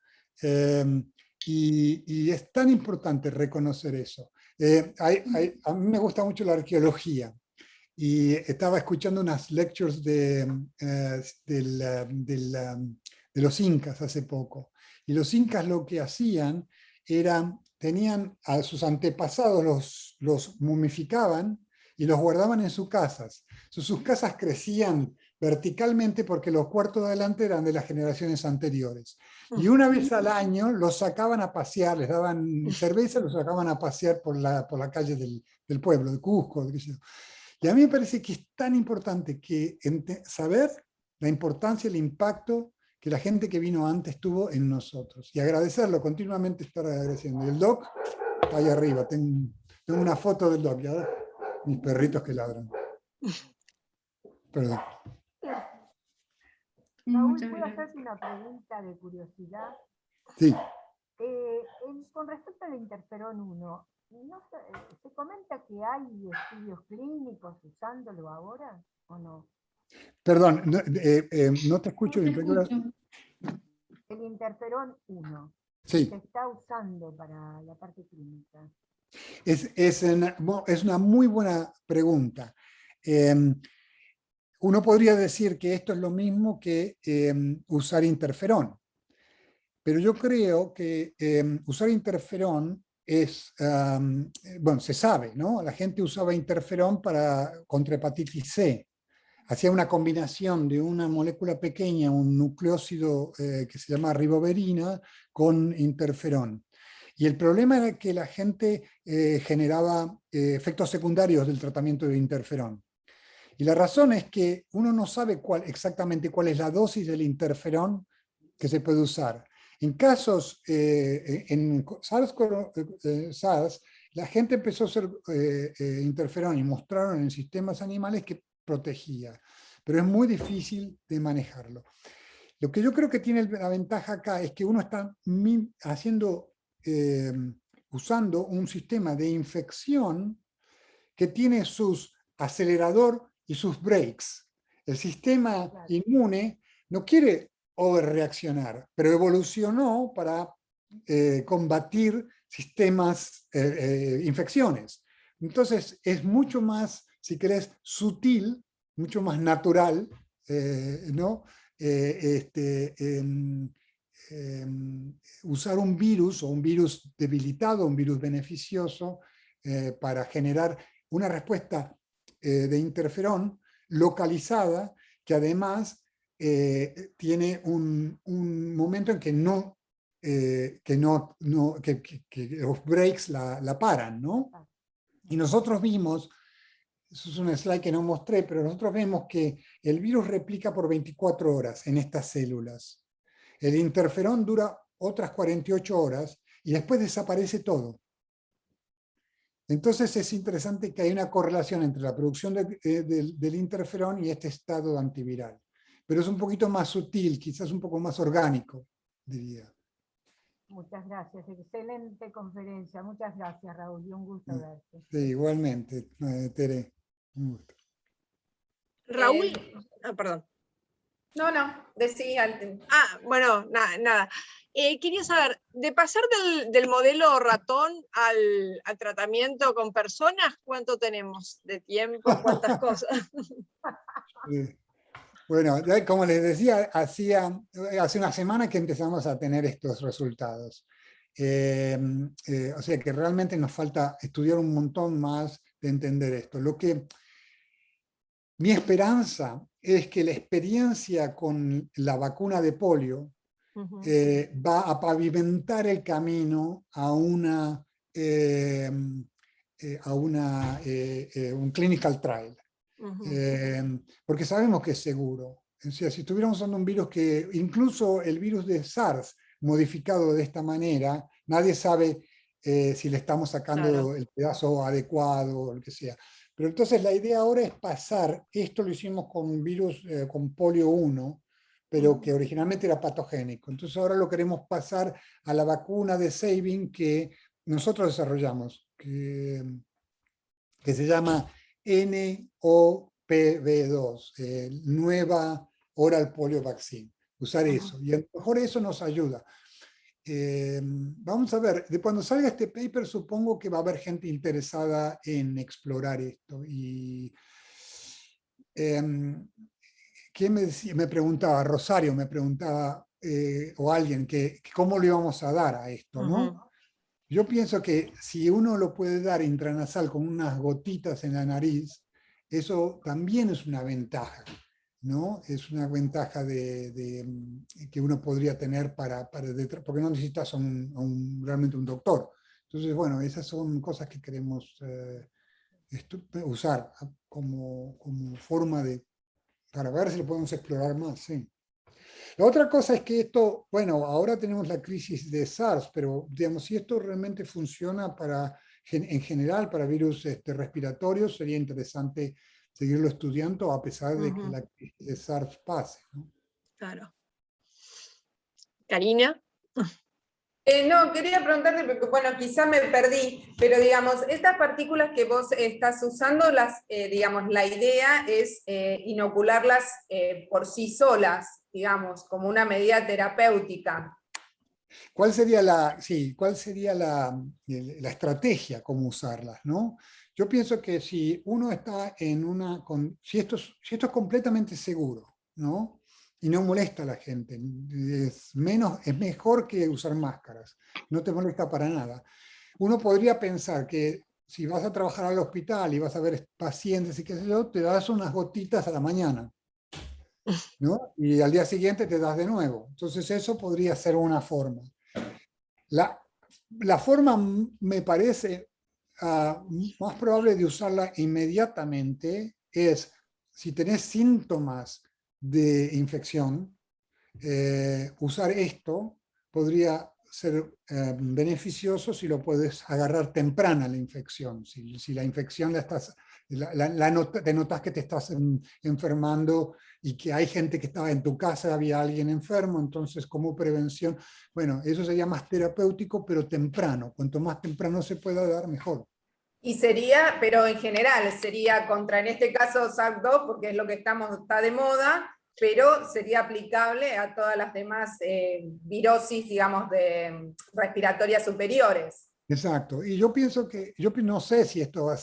Y es tan importante reconocer eso. A mí me gusta mucho la arqueología. Y estaba escuchando unas lectures de los incas hace poco. Y los incas lo que hacían era, tenían a sus antepasados, los momificaban y los guardaban en sus casas. Sus casas crecían verticalmente porque los cuartos de adelante eran de las generaciones anteriores. Y una vez al año los sacaban a pasear, les daban cerveza, los sacaban a pasear por la calle del pueblo, de Cusco. Y a mí me parece que es tan importante que saber la importancia, el impacto que la gente que vino antes tuvo en nosotros. Y agradecerlo, continuamente estar agradeciendo. Y el doc, ahí arriba, tengo una foto del doc, ¿ya? Mis perritos que ladran. Perdón. Raúl, ¿puedo hacerte una pregunta de curiosidad? Sí. Con respecto al interferón 1, ¿se comenta que hay estudios clínicos usándolo ahora o no? Perdón, no te escucho bien. El interferón 1 Sí. se está usando para la parte clínica. Es una muy buena pregunta. Uno podría decir que esto es lo mismo que usar interferón, pero yo creo que usar interferón es, bueno, se sabe, ¿no? La gente usaba interferón contra hepatitis C. Hacía una combinación de una molécula pequeña, un nucleósido que se llama ribavirina, con interferón. Y el problema era que la gente generaba efectos secundarios del tratamiento de interferón. Y la razón es que uno no sabe exactamente cuál es la dosis del interferón que se puede usar. En casos, en SARS, la gente empezó a hacer interferón y mostraron en sistemas animales que protegía, pero es muy difícil de manejarlo. Lo que yo creo que tiene la ventaja acá es que uno está usando un sistema de infección que tiene sus acelerador y sus brakes. El sistema inmune no quiere overreaccionar, pero evolucionó para combatir infecciones. Entonces es mucho más, si querés, sutil, mucho más natural, ¿no? Usar un virus o un virus debilitado, un virus beneficioso, para generar una respuesta de interferón localizada que además tiene un momento en que los breaks la paran, ¿no? Y nosotros vimos, eso es un slide que no mostré, pero nosotros vemos que el virus replica por 24 horas en estas células. El interferón dura otras 48 horas y después desaparece todo. Entonces es interesante que hay una correlación entre la producción del interferón y este estado antiviral. Pero es un poquito más sutil, quizás un poco más orgánico, diría. Muchas gracias, excelente conferencia. Muchas gracias, Raúl, y un gusto verte. Sí, igualmente, Tere. Un gusto. Raúl, perdón. No, decí antes. Bueno, nada. Quería saber, de pasar del modelo ratón al tratamiento con personas, ¿cuánto tenemos de tiempo? ¿Cuántas cosas? Bueno, como les decía, hace una semana que empezamos a tener estos resultados. O sea que realmente nos falta estudiar un montón más de entender esto. Mi esperanza es que la experiencia con la vacuna de polio va a pavimentar el camino a un clinical trial. Porque sabemos que es seguro. O sea, si estuviéramos usando un virus incluso el virus de SARS modificado de esta manera, nadie sabe si le estamos sacando el pedazo adecuado o lo que sea. Pero entonces la idea ahora es pasar, esto lo hicimos con virus, con polio 1, pero que originalmente era patogénico. Entonces ahora lo queremos pasar a la vacuna de Sabin que nosotros desarrollamos, que se llama NOPV2, Nueva Oral Polio Vaccine. Usar eso. Y a lo mejor eso nos ayuda. Vamos a ver, cuando salga este paper supongo que va a haber gente interesada en explorar esto. Y ¿quién me preguntaba? Rosario me preguntaba, o alguien, que cómo le íbamos a dar a esto, ¿no? Yo pienso que si uno lo puede dar intranasal con unas gotitas en la nariz, eso también es una ventaja, ¿no? Es una ventaja que uno podría tener porque no necesitas realmente un doctor. Entonces, bueno, esas son cosas que queremos usar como forma para ver si lo podemos explorar más, sí. La otra cosa es que esto, bueno, ahora tenemos la crisis de SARS, pero digamos, si esto realmente funciona en general para virus respiratorios, sería interesante seguirlo estudiando a pesar de que la crisis de SARS pase, ¿no? Claro. Karina. No, quería preguntarte, porque bueno, quizá me perdí, pero digamos, estas partículas que vos estás usando, digamos, la idea es inocularlas por sí solas, digamos, como una medida terapéutica. ¿Cuál sería la estrategia, cómo usarlas, ¿no? Yo pienso que si uno está si esto es completamente seguro, ¿no? Y no molesta a la gente, es mejor que usar máscaras, no te molesta para nada. Uno podría pensar que si vas a trabajar al hospital y vas a ver pacientes y qué sé yo, te das unas gotitas a la mañana, ¿no? Y al día siguiente te das de nuevo. Entonces eso podría ser una forma. La forma me parece más probable de usarla inmediatamente es si tenés síntomas de infección, usar esto podría ser beneficioso si lo puedes agarrar temprana la infección. Si la infección te notas que te estás enfermando y que hay gente que estaba en tu casa, había alguien enfermo, entonces como prevención, bueno, eso sería más terapéutico, pero temprano. Cuanto más temprano se pueda dar, mejor. Y sería, pero en general, sería contra, en este caso, SARS-2, porque es lo que está de moda, pero sería aplicable a todas las demás virosis, digamos, respiratorias superiores. Exacto, y yo pienso yo no sé si esto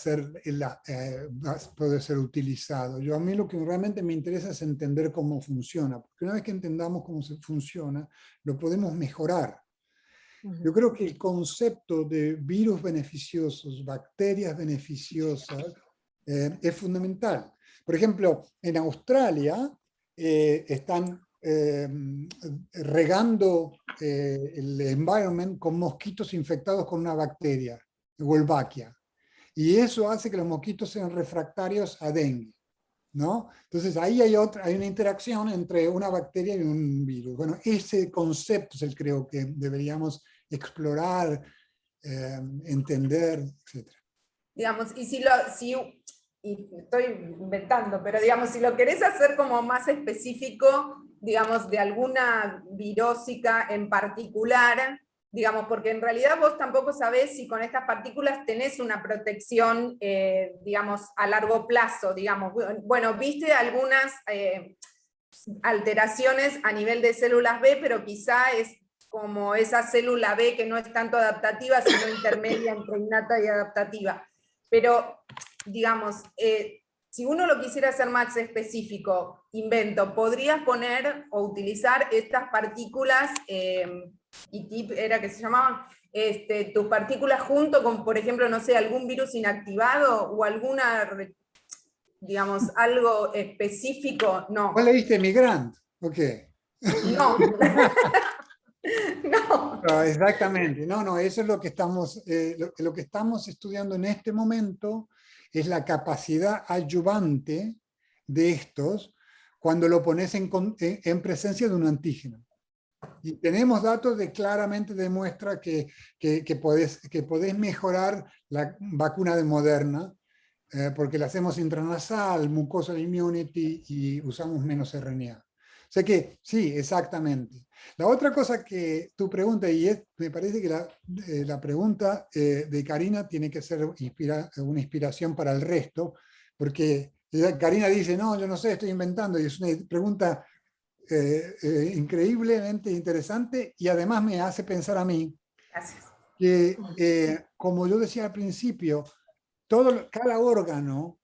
puede ser utilizado. A mí lo que realmente me interesa es entender cómo funciona, porque una vez que entendamos cómo funciona, lo podemos mejorar. Yo creo que el concepto de virus beneficiosos, bacterias beneficiosas, es fundamental. Por ejemplo, en Australia están regando el environment con mosquitos infectados con una bacteria, Wolbachia. Y eso hace que los mosquitos sean refractarios a dengue, ¿no? Entonces ahí hay una interacción entre una bacteria y un virus. Bueno, ese concepto es el creo que deberíamos explorar, entender, etc. Digamos, y estoy inventando, pero digamos, si lo querés hacer como más específico, digamos, de alguna virósica en particular, digamos, porque en realidad vos tampoco sabés si con estas partículas tenés una protección, digamos, a largo plazo, digamos. Bueno, viste algunas alteraciones a nivel de células B, pero quizá es como esa célula B que no es tanto adaptativa, sino intermedia entre innata y adaptativa. Pero, digamos, si uno lo quisiera hacer más específico, podrías poner o utilizar estas partículas, ETIP era que se llamaban, tus partículas junto con, por ejemplo, no sé, algún virus inactivado o alguna, digamos, algo específico, no. ¿Cuál leíste, Migrant? Ok. No. No. No, exactamente. No, eso es lo que lo que estamos estudiando en este momento es la capacidad adyuvante de estos cuando lo pones en presencia de un antígeno. Y tenemos datos que claramente demuestra que podés mejorar la vacuna de Moderna porque la hacemos intranasal, mucosal immunity y usamos menos RNA. O sea que sí, exactamente. La otra cosa que tú preguntas, me parece que la pregunta de Karina tiene que ser una inspiración para el resto, porque Karina dice, no, yo no sé, estoy inventando, y es una pregunta increíblemente interesante y además me hace pensar a mí que, como yo decía al principio, cada órgano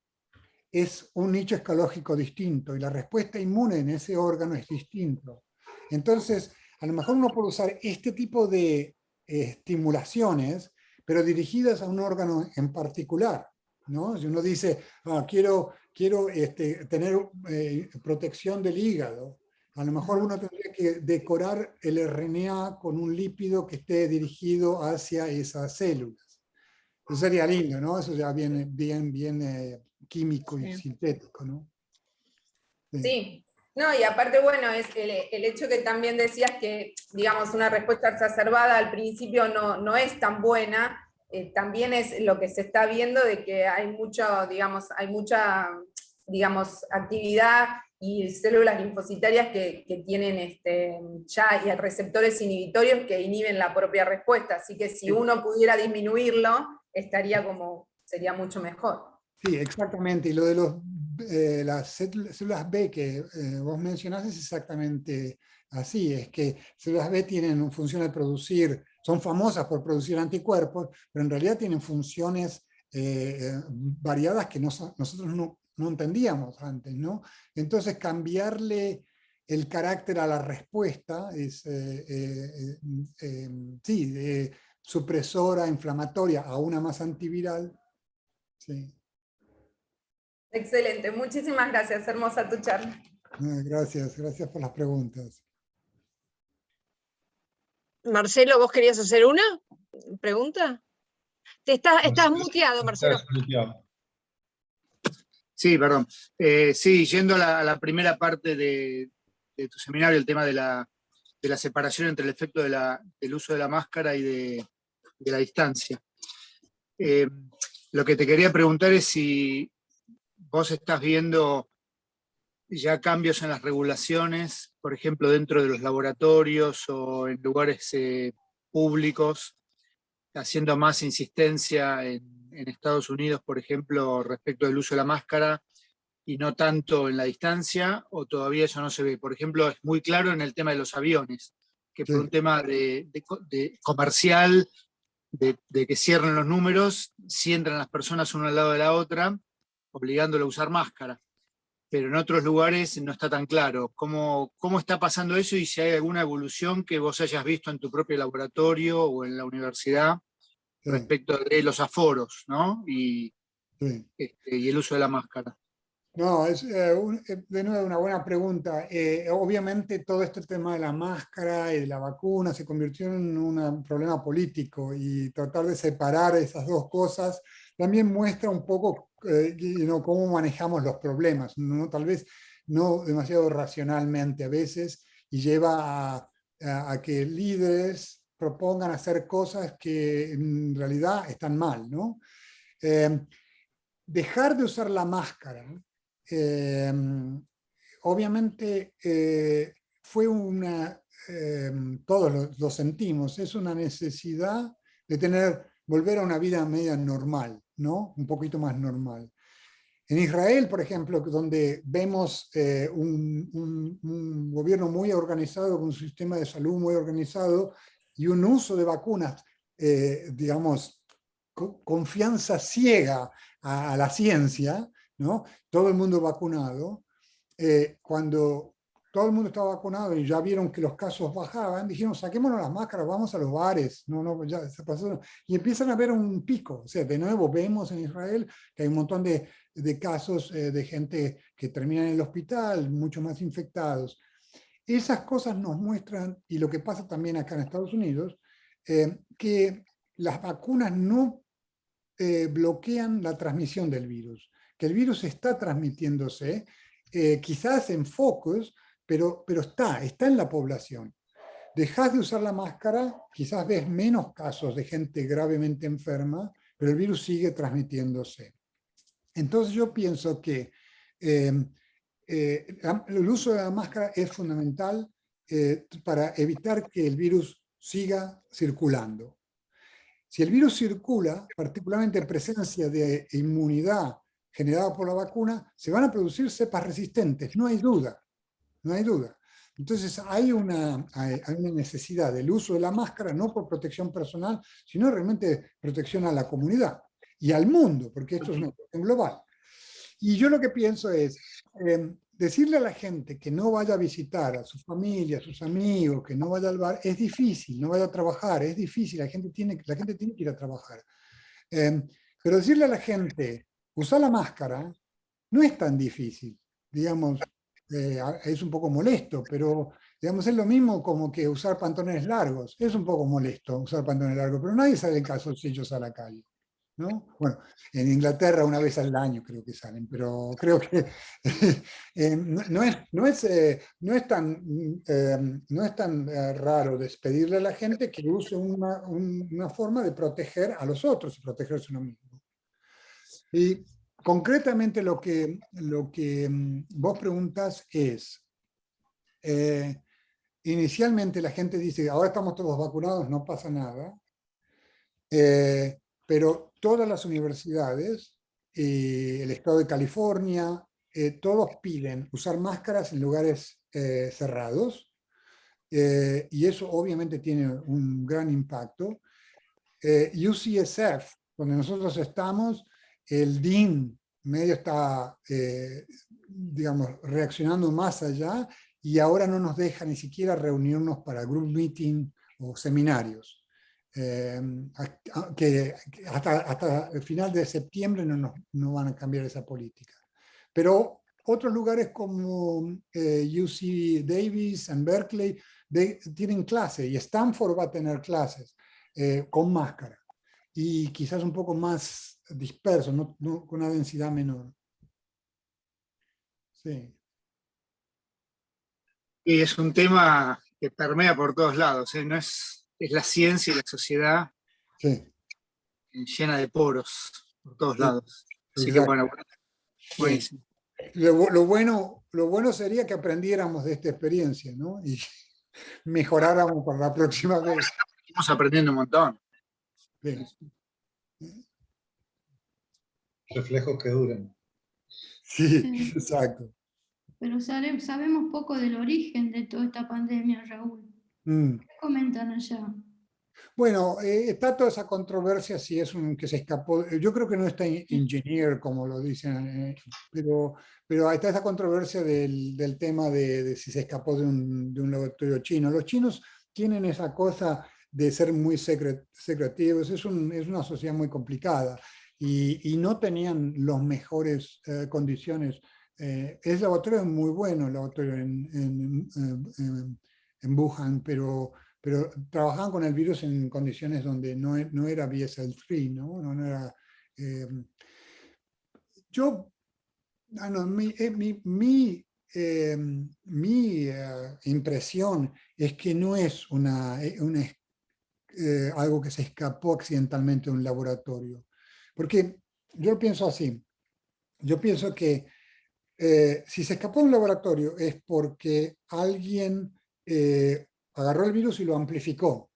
es un nicho escalógico distinto y la respuesta inmune en ese órgano es distinto. Entonces, a lo mejor uno puede usar este tipo de estimulaciones, pero dirigidas a un órgano en particular, ¿no? Si uno dice, quiero tener protección del hígado, a lo mejor uno tendría que decorar el RNA con un lípido que esté dirigido hacia esas células. Eso sería lindo, ¿no? Eso ya viene bien químico y sintético, ¿no? Sí. No, y aparte, bueno, es el hecho que también decías que, digamos, una respuesta exacerbada al principio no es tan buena, también es lo que se está viendo de que hay mucha, digamos, actividad y células linfocitarias que tienen ya y receptores inhibitorios que inhiben la propia respuesta, así que si uno pudiera disminuirlo, sería mucho mejor. Sí, exactamente, y lo de las células B que vos mencionaste es exactamente así, es que células B tienen función de producir, son famosas por producir anticuerpos, pero en realidad tienen funciones variadas que nosotros no entendíamos antes, ¿no? Entonces cambiarle el carácter a la respuesta es, sí, supresora, inflamatoria, a una más antiviral. Sí. Excelente, muchísimas gracias, hermosa tu charla. Gracias por las preguntas. Marcelo, ¿vos querías hacer una pregunta? Estás muteado, Marcelo. Estás muteado. Sí, perdón. Sí, yendo a la primera parte de tu seminario, el tema de la separación entre el efecto del uso de la máscara y de la distancia. Lo que te quería preguntar es si vos estás viendo ya cambios en las regulaciones, por ejemplo, dentro de los laboratorios o en lugares públicos, haciendo más insistencia en Estados Unidos, por ejemplo, respecto del uso de la máscara, y no tanto en la distancia, o todavía eso no se ve. Por ejemplo, es muy claro en el tema de los aviones, que por un tema de comercial, de que cierren los números, si entran las personas una al lado de la otra, obligándolo a usar máscara. Pero en otros lugares no está tan claro. ¿Cómo está pasando eso y si hay alguna evolución que vos hayas visto en tu propio laboratorio o en la universidad respecto de los aforos, ¿no? Y el uso de la máscara? No, es de nuevo una buena pregunta. Obviamente todo este tema de la máscara y de la vacuna se convirtió en un problema político, y tratar de separar esas dos cosas también muestra un poco cómo manejamos los problemas, ¿no? Tal vez no demasiado racionalmente a veces, y lleva a que líderes propongan hacer cosas que en realidad están mal, ¿no? Dejar de usar la máscara, obviamente fue todos lo sentimos, es una necesidad de volver a una vida media normal, ¿no? Un poquito más normal. En Israel, por ejemplo, donde vemos un gobierno muy organizado, con un sistema de salud muy organizado y un uso de vacunas, digamos, confianza ciega a la ciencia, ¿no? Todo el mundo vacunado. Cuando todo el mundo estaba vacunado y ya vieron que los casos bajaban, dijeron, saquémonos las máscaras, vamos a los bares. No, ya se pasó. Y empiezan a haber un pico. O sea, de nuevo vemos en Israel que hay un montón de casos de gente que termina en el hospital, mucho más infectados. Esas cosas nos muestran, y lo que pasa también acá en Estados Unidos, que las vacunas no bloquean la transmisión del virus, que el virus está transmitiéndose, quizás en focos, pero está en la población. Dejas de usar la máscara, quizás ves menos casos de gente gravemente enferma, pero el virus sigue transmitiéndose. Entonces yo pienso que el uso de la máscara es fundamental para evitar que el virus siga circulando. Si el virus circula, particularmente en presencia de inmunidad generada por la vacuna, se van a producir cepas resistentes, no hay duda, no hay duda. Entonces hay una necesidad del uso de la máscara, no por protección personal, sino realmente protección a la comunidad y al mundo, porque esto es una cuestión global. Y yo lo que pienso es, decirle a la gente que no vaya a visitar a su familia, a sus amigos, que no vaya al bar, es difícil, no vaya a trabajar, es difícil, la gente tiene que ir a trabajar. Pero decirle a la gente, usar la máscara, no es tan difícil, digamos, es un poco molesto, pero digamos, es lo mismo como que usar pantalones largos, es un poco molesto usar pantalones largos, pero nadie sale en calzoncillos a la calle, ¿no? Bueno, en Inglaterra una vez al año creo que salen, pero creo que no es tan raro despedirle a la gente que use una forma de proteger a los otros y protegerse uno mismo. Y concretamente lo que vos preguntas es, inicialmente la gente dice, ahora estamos todos vacunados, no pasa nada, pero todas las universidades, el estado de California, todos piden usar máscaras en lugares cerrados, y eso obviamente tiene un gran impacto. UCSF, donde nosotros estamos, el DEAN medio está, digamos, reaccionando más allá, y ahora no nos deja ni siquiera reunirnos para group meeting o seminarios. Que hasta el final de septiembre no van a cambiar esa política. Pero otros lugares como UC Davis y Berkeley tienen clase, y Stanford va a tener clases con máscara, y quizás un poco más disperso, con una densidad menor. Sí. Y es un tema que permea por todos lados, ¿eh? No es la ciencia y la sociedad, Sí. Llena de poros por todos lados. Así Exacto. que bueno, buenísimo. Lo bueno sería que aprendiéramos de esta experiencia, ¿no? Y mejoráramos para la próxima vez. Estamos aprendiendo un montón. Sí. Reflejos que duran. Sí, exacto. Pero sabemos poco del origen de toda esta pandemia, Raúl. ¿Qué comentan allá? Bueno, está toda esa controversia si es que se escapó. Yo creo que no está engineer, como lo dicen, pero está esa controversia del tema de si se escapó de un laboratorio chino. Los chinos tienen esa cosa de ser muy secretivos, es una sociedad muy complicada, y no tenían las mejores condiciones. El laboratorio es muy bueno, el laboratorio en Wuhan, pero trabajaban con el virus en condiciones donde no era BSL-3, ¿no? No era, mi impresión es que no es algo que se escapó accidentalmente de un laboratorio. Porque yo pienso así, yo pienso que si se escapó de un laboratorio es porque alguien agarró el virus y lo amplificó,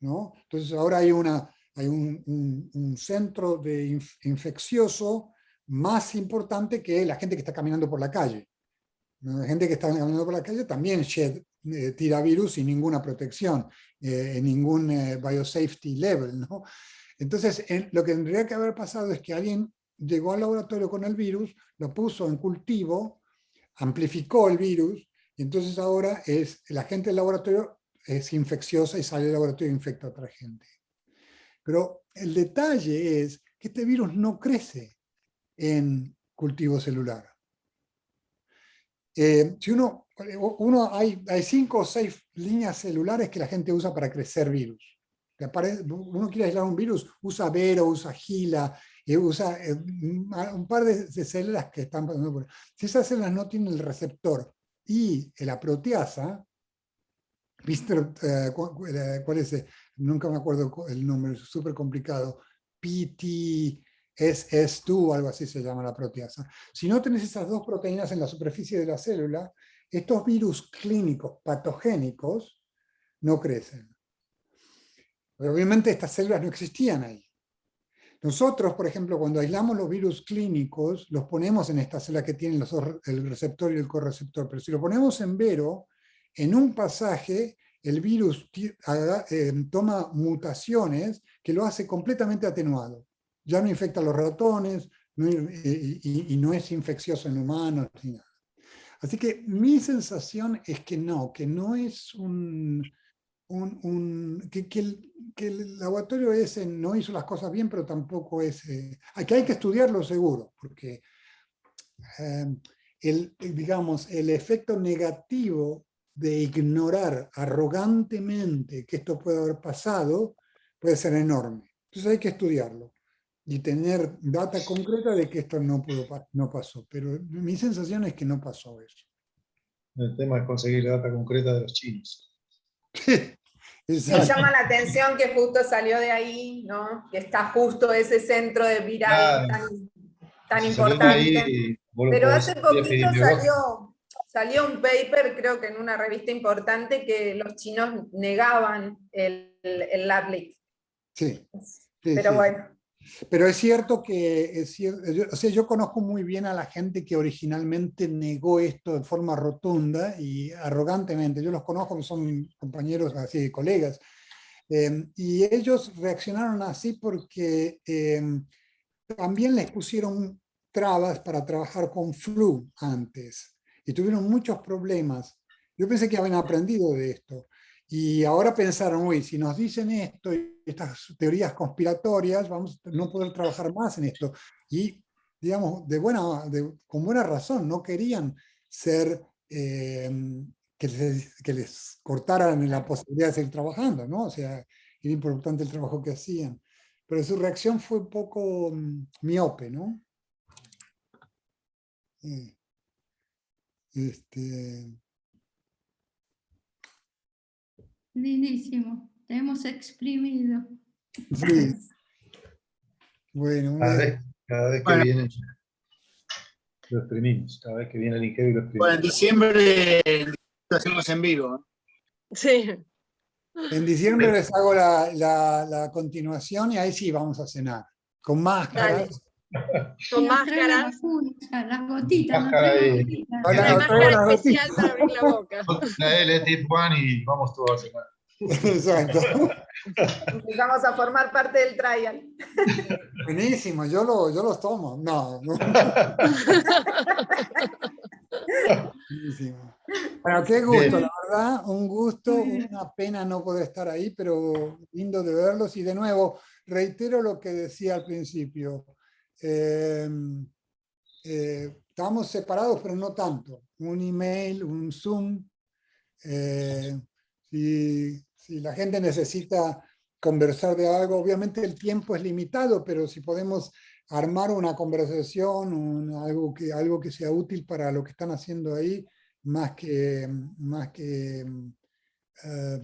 ¿no? Entonces ahora hay un centro de infeccioso más importante que la gente que está caminando por la calle. La gente que está caminando por la calle también tira virus sin ninguna protección, en ningún biosafety level, ¿no? Entonces, lo que tendría que haber pasado es que alguien llegó al laboratorio con el virus, lo puso en cultivo, amplificó el virus, y entonces ahora la gente del laboratorio es infecciosa y sale del laboratorio e infecta a otra gente. Pero el detalle es que este virus no crece en cultivo celular. Si hay 5 o 6 líneas celulares que la gente usa para crecer virus. Uno quiere aislar un virus, usa Vero, usa Gila, usa un par de células que están pasando por. Si esas células no tienen el receptor y la proteasa, ¿viste cuál es? Nunca me acuerdo el nombre, es súper complicado. PTSS2 o algo así se llama la proteasa. Si no tenés esas dos proteínas en la superficie de la célula, estos virus clínicos patogénicos no crecen. Pero obviamente estas células no existían ahí. Nosotros, por ejemplo, cuando aislamos los virus clínicos, los ponemos en estas células que tienen el receptor y el correceptor. Pero si lo ponemos en Vero, en un pasaje, el virus toma mutaciones que lo hace completamente atenuado. Ya no infecta a los ratones y no es infeccioso en humanos ni nada. Así que mi sensación es que no es que el laboratorio ese no hizo las cosas bien, pero tampoco es... que hay que estudiarlo seguro, porque digamos, el efecto negativo de ignorar arrogantemente que esto puede haber pasado puede ser enorme. Entonces hay que estudiarlo y tener data concreta de que esto no pasó. Pero mi sensación es que no pasó eso. El tema es conseguir data concreta de los chinos. Me llama la atención que justo salió de ahí, ¿no? Que está justo ese centro de viral tan importante. Ahí, pero hace poquito salió un paper, creo que en una revista importante, que los chinos negaban el lab leak. Sí. Pero bueno. Pero es cierto que, yo conozco muy bien a la gente que originalmente negó esto de forma rotunda y arrogantemente. Yo los conozco, son compañeros, así, colegas. Y ellos reaccionaron así porque también les pusieron trabas para trabajar con flu antes. Y tuvieron muchos problemas. Yo pensé que habían aprendido de esto. Y ahora pensaron, uy, si nos dicen esto, y estas teorías conspiratorias, vamos a no poder trabajar más en esto. Y, digamos, con buena razón, no querían ser, que les cortaran la posibilidad de seguir trabajando, ¿no? O sea, era importante el trabajo que hacían. Pero su reacción fue un poco miope, ¿no? Lindísimo, te hemos exprimido. Sí. Bueno, cada vez que vienen, lo exprimimos. Cada vez que viene el Ikeo y lo exprimimos. Bueno, en diciembre lo hacemos en vivo. Sí. En diciembre les hago la continuación y ahí sí vamos a cenar. Con máscaras. Con máscaras. Las gotitas. Máscara Una máscara especial para abrir la boca. La L tip one y vamos todos a cenar. Exacto. Empezamos a formar parte del trial. Buenísimo, yo los tomo. No. Buenísimo. Bueno, qué gusto, la verdad, un gusto, una pena no poder estar ahí, pero lindo de verlos. Y de nuevo, reitero lo que decía al principio. Estamos separados, pero no tanto. Un email, un Zoom. Si la gente necesita conversar de algo, obviamente el tiempo es limitado, pero si podemos armar una conversación, algo que sea útil para lo que están haciendo ahí, más que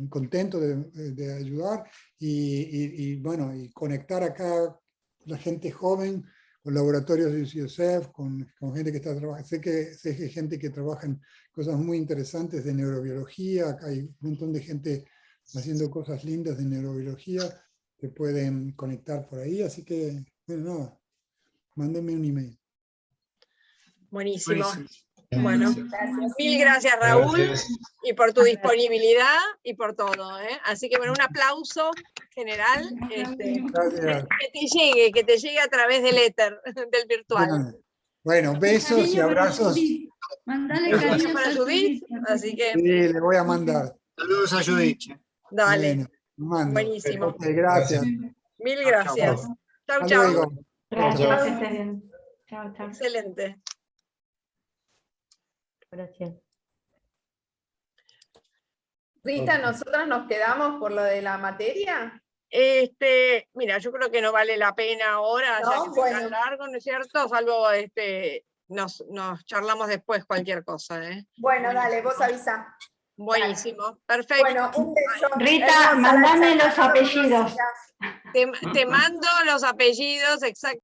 contento de ayudar y bueno, y conectar acá la gente joven con laboratorios de UCSF, con gente que está trabajando. Sé que hay gente que trabaja en cosas muy interesantes de neurobiología. Acá hay un montón de gente haciendo cosas lindas de neurobiología que pueden conectar por ahí. Así que, bueno, nada, mándenme un email. Buenísimo. Buenísimo. Bueno, mil gracias, Raúl, y por tu disponibilidad y por todo, ¿eh? Así que bueno, un aplauso general, que te llegue a través del éter, del virtual. Bueno, besos y abrazos. Mandale Besos cariños para Judith, así que... Sí, le voy a mandar. Saludos a Judith. Dale, Bueno, buenísimo. Okay, gracias. Mil gracias. Chau, Hasta chau. luego. Gracias, que estés bien. Chao, chao. Excelente. Gracias. Rita, ¿nosotros nos quedamos por lo de la materia? Mira, yo creo que no vale la pena ahora, No, ya que bueno. es tan largo, ¿no es cierto? Salvo nos charlamos después cualquier cosa, ¿eh? Bueno, dale, vos avisa. Buenísimo, perfecto. Bueno, un beso. Rita, Hermosa la mandame charla, los apellidos. Te mando los apellidos, exacto.